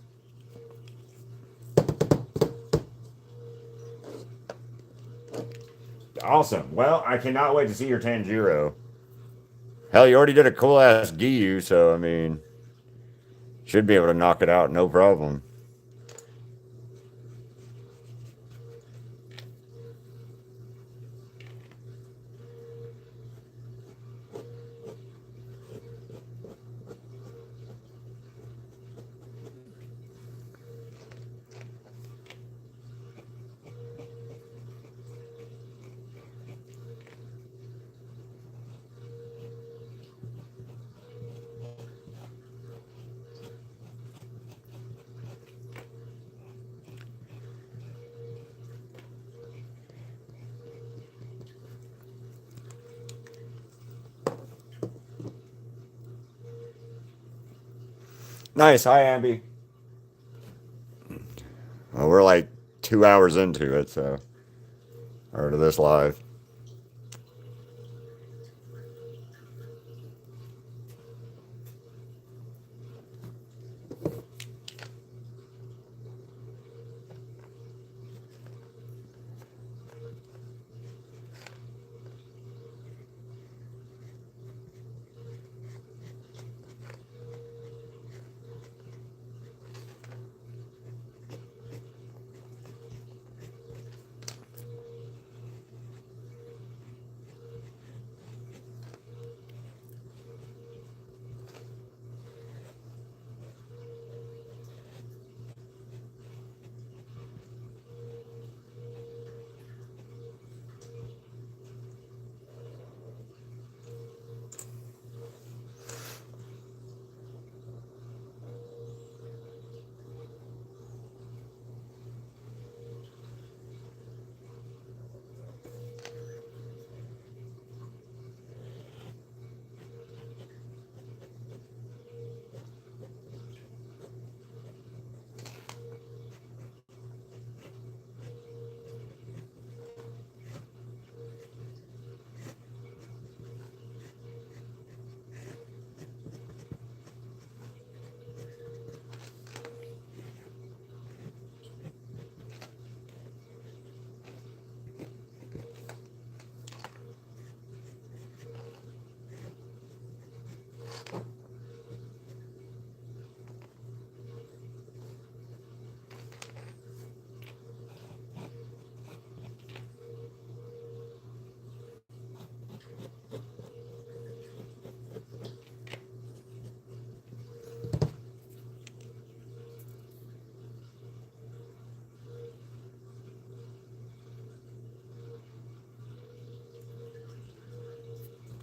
Awesome. Well, I cannot wait to see your Tanjiro. Hell, you already did a cool ass Giyu, so I mean, should be able to knock it out, no problem. Nice. Hi, Amby. Well, we're like 2 hours into it, so or to this live.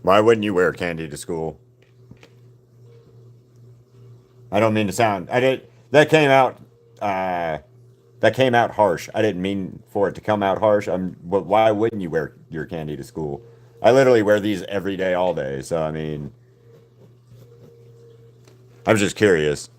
Why wouldn't you wear candy to school? I don't mean to sound. I did. That came out. Uh, that came out harsh. I didn't mean for it to come out harsh. But why wouldn't you wear your candy to school? I literally wear these every day, all day. So I mean, I was just curious.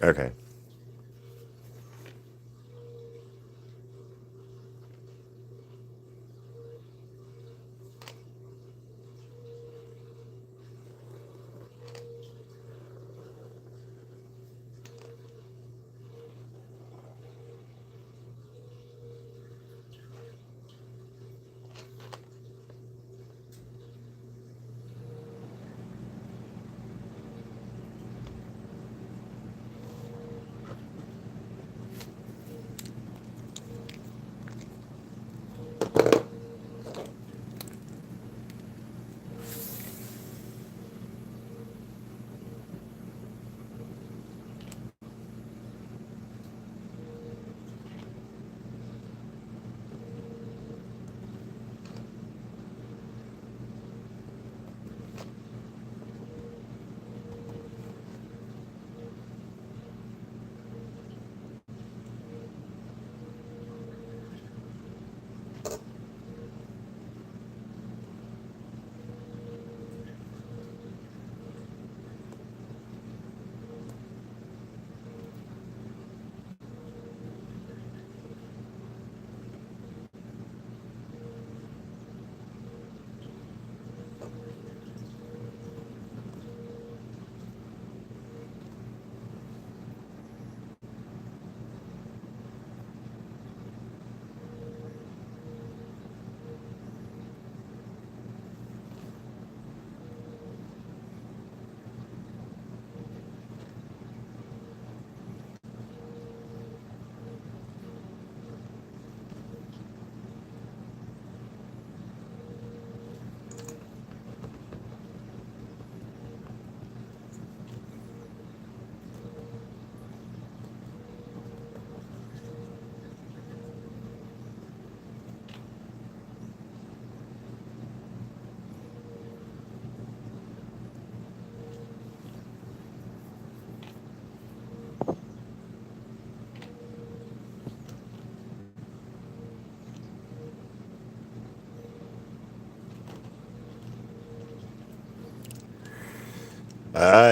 Okay.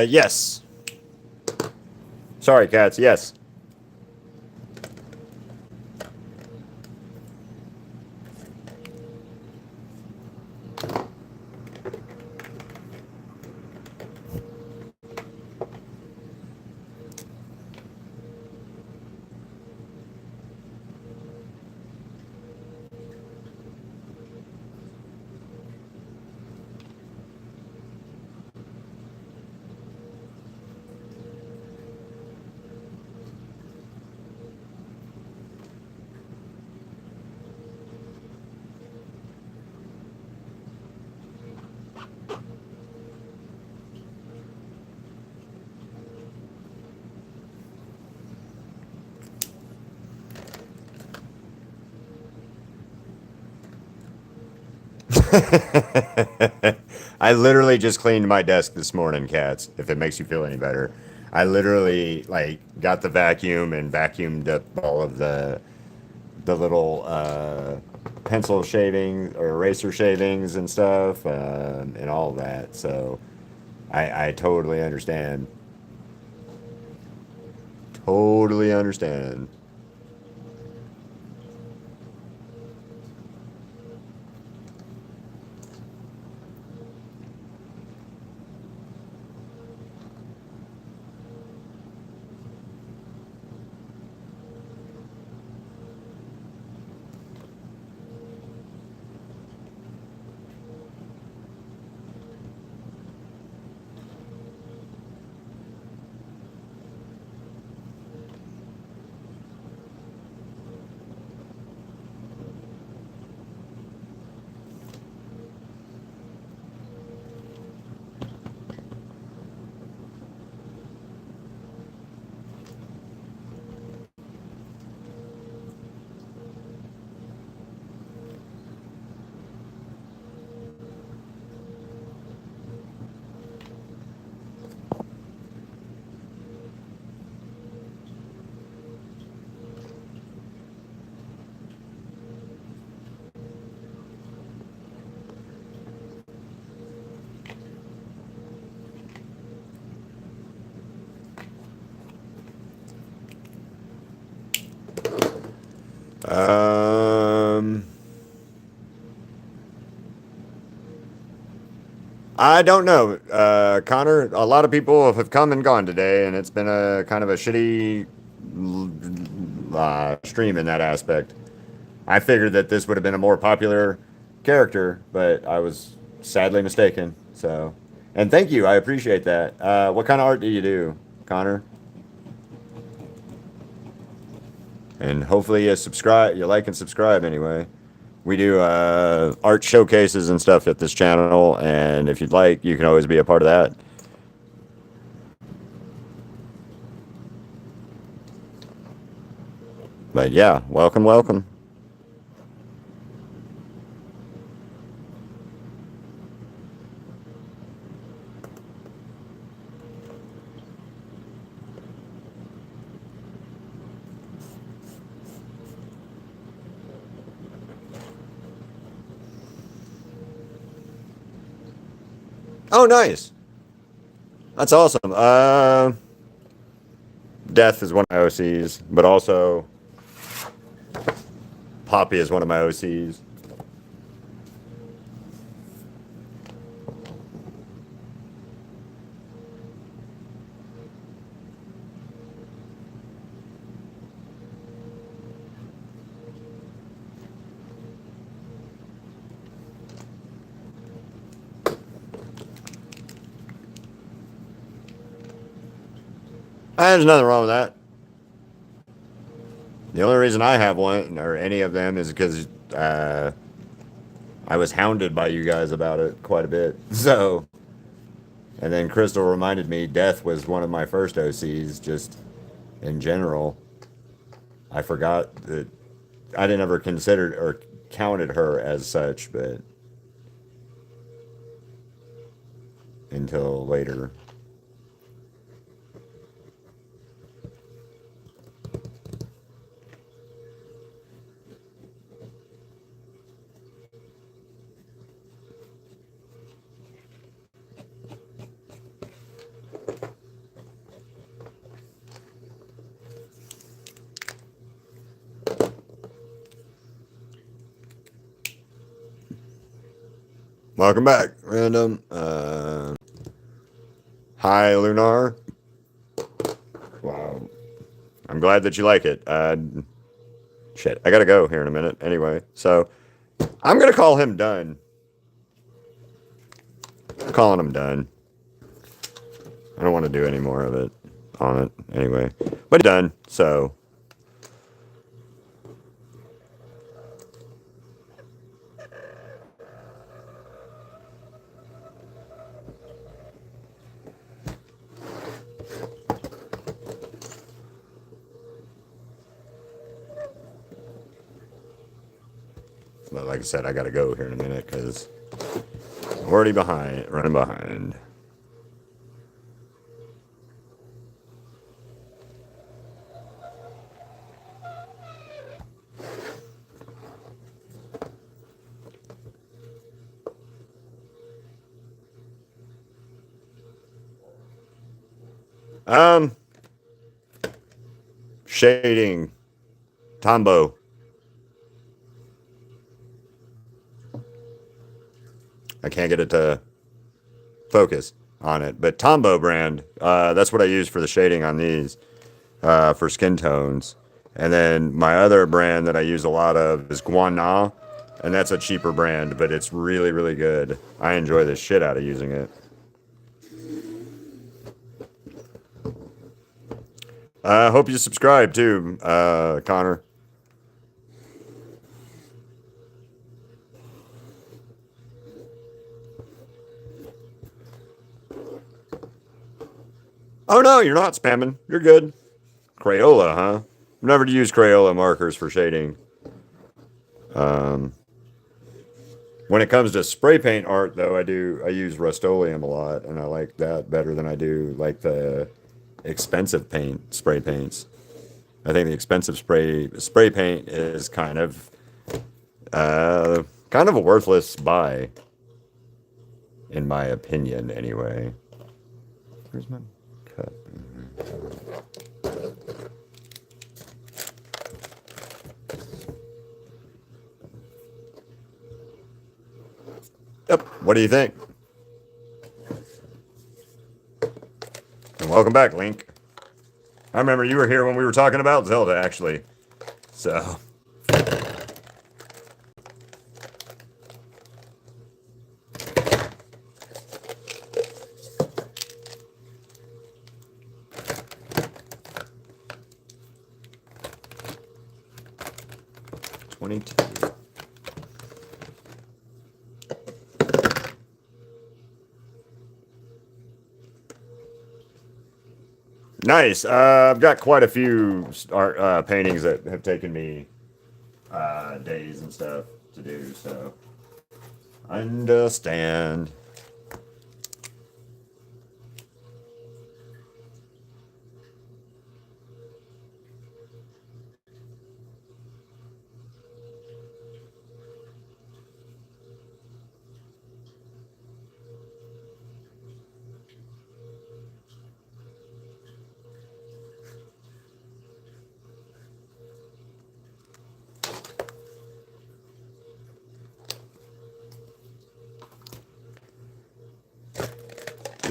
Yes. Sorry, cats. Yes. I literally just cleaned my desk this morning, cats, if it makes you feel any better. I literally like got the vacuum and vacuumed up all of the little pencil shavings or eraser shavings and stuff and all of that. So I totally understand. totally understand. Um, I don't know, Connor. A lot of people have come and gone today, and it's been a kind of a shitty stream in that aspect. I figured that this would have been a more popular character, but I was sadly mistaken. So, and thank you. I appreciate that. What kind of art do you do, Connor? And hopefully you subscribe, you like and subscribe anyway. We do art showcases and stuff at this channel, and if you'd like, you can always be a part of that. But yeah, welcome, welcome. Oh, nice. That's awesome. Death is one of my OCs, but also Poppy is one of my OCs. There's nothing wrong with that. The only reason I have one or any of them is because I was hounded by you guys about it quite a bit. So, and then Crystal reminded me Death was one of my first OCs, just in general. I forgot that I didn't ever consider or counted her as such, but until later. Welcome back, random. Hi, Lunar. Wow. I'm glad that you like it. Shit, I gotta go here in a minute anyway. So, I'm gonna call him done. I'm calling him done. I don't want to do any more of it on it anyway. But done, so. But like I said, I gotta go here in a minute because I'm already behind, running behind. Um, shading. Tombow. I can't get it to focus on it, but Tombow brand, that's what I use for the shading on these, for skin tones. And then my other brand that I use a lot of is GUANGNA, and that's a cheaper brand, but it's really, really good. I enjoy the shit out of using it. I hope you subscribe too, Connor. Oh no, you're not spamming. You're good. Crayola, huh? I've never used Crayola markers for shading. When it comes to spray paint art, though, I use Rust-Oleum a lot, and I like that better than I do like the expensive spray paints. I think the expensive spray paint is kind of a worthless buy, in my opinion, anyway. Where's my cup? Yep. What do you think? And welcome back, Link. I remember you were here when we were talking about Zelda, actually. So. Nice. I've got quite a few art paintings that have taken me days and stuff to do, so understand.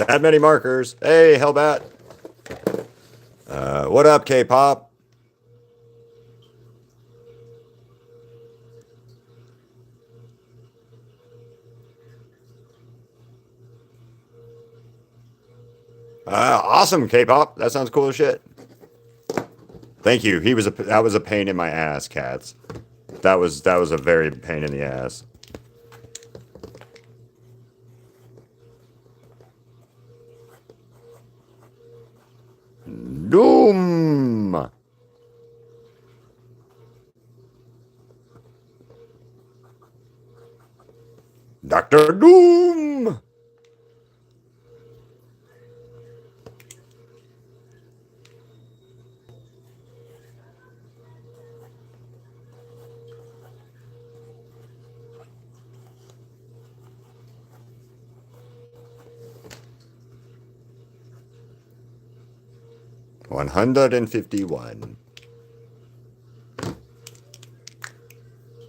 That many markers. Hey, Hellbat. What up, K-pop? Awesome, K-pop. That sounds cool as shit. Thank you. That was a pain in my ass, cats. That was a very pain in the ass. Doom. Dr. Doom. $151.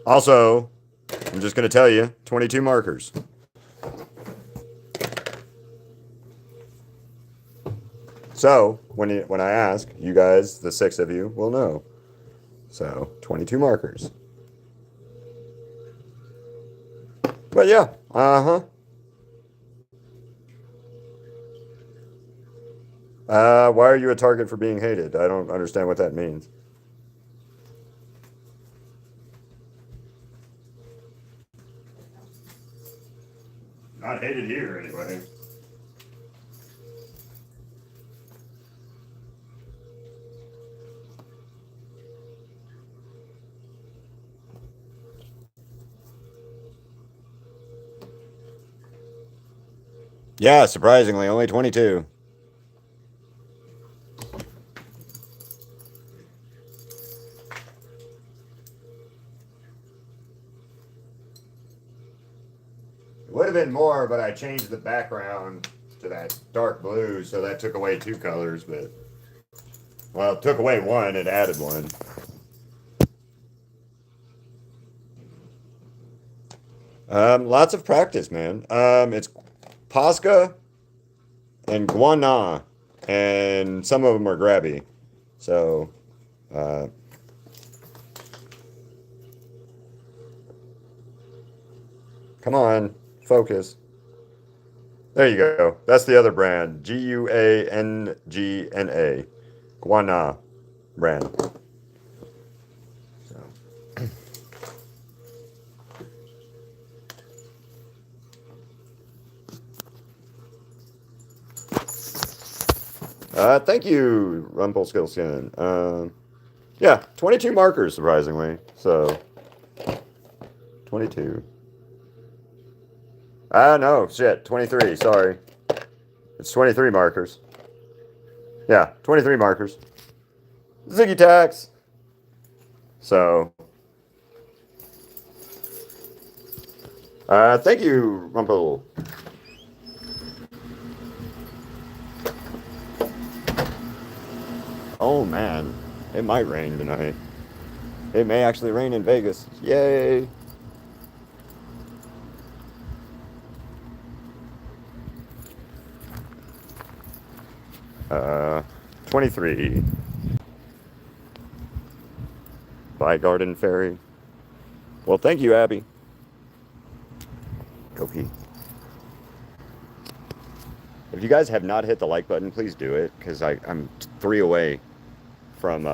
Also, I'm just going to tell you, 22 markers. So, when I ask, you guys, the 6 of you, will know. So, 22 markers. But yeah, why are you a target for being hated? I don't understand what that means. Not hated here, anyway. Yeah, surprisingly, only 22. It would have been more, but I changed the background to that dark blue, so that took away 2 colors, but Well, it took away one and added one. Lots of practice, man. It's POSCA and GUANGNA, and some of them are grabby. So, uh, come on, focus. There you go. That's the other brand. GUANGNA. GUANGNA brand. So. Thank you, Rumpelstiltskin. Yeah, 22 markers, surprisingly. So, 22. No, shit, 23, sorry. It's 23 markers. Yeah, 23 markers. Ziggy tax. So, thank you, Rumpel. Oh man, it might rain tonight. It may actually rain in Vegas. Yay! 23. By Garden Fairy. Well, thank you, Abby. Go pee. If you guys have not hit the like button, please do it, because I'm 3 away from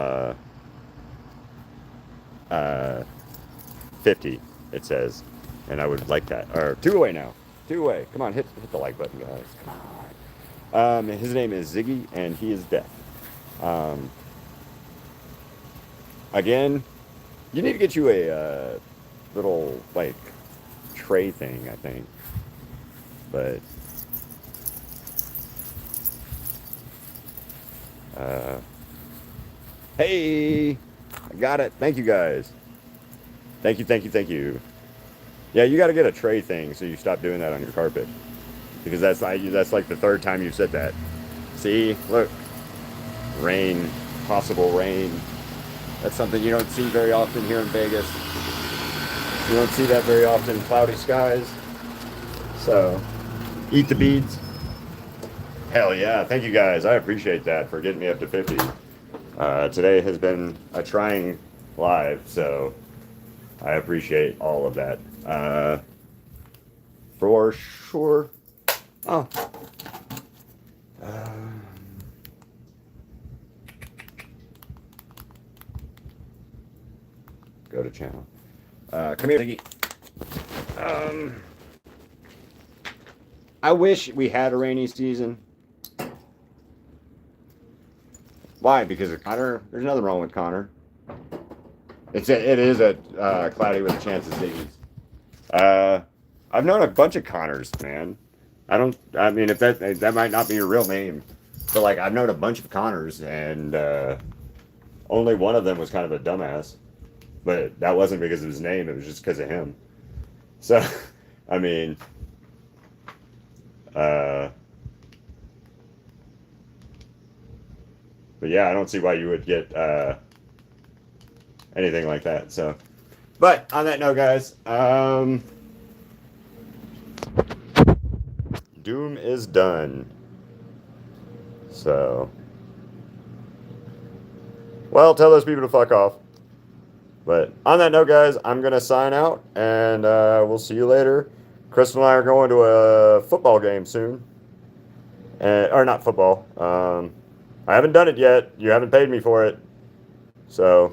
50, it says. And I would like that. Or 2 away now. 2 away. Come on, hit the like button, guys. Come on. His name is Ziggy, and he is deaf. Again, you need to get you a little, like, tray thing, I think. But, hey, I got it. Thank you, guys. Thank you, thank you, thank you. Yeah, you got to get a tray thing so you stop doing that on your carpet. Because that's like the 3rd time you've said that. See, look, rain, possible rain. That's something you don't see very often here in Vegas. You don't see that very often, cloudy skies. So, eat the beads. Hell yeah, thank you guys. I appreciate that for getting me up to 50. Today has been a trying live, so I appreciate all of that. For sure. Oh. Go to channel. Come here, Ziggy. I wish we had a rainy season. Why? Because of Connor? There's nothing wrong with Connor. It is a cloudy with a chance of Ziggy's. I've known a bunch of Connors, man. I mean, if that might not be your real name, but like I've known a bunch of Connors, and only one of them was kind of a dumbass. But that wasn't because of his name; it was just because of him. So, I mean, but yeah, I don't see why you would get anything like that. So, but on that note, guys, Doom is done. So, well, tell those people to fuck off. But on that note, guys, I'm going to sign out, and we'll see you later. Crystal and I are going to a football game soon. Or not football. I haven't done it yet. You haven't paid me for it. So,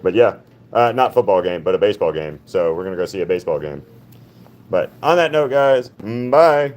but yeah, not football game, but a baseball game. So we're going to go see a baseball game. But on that note, guys, bye.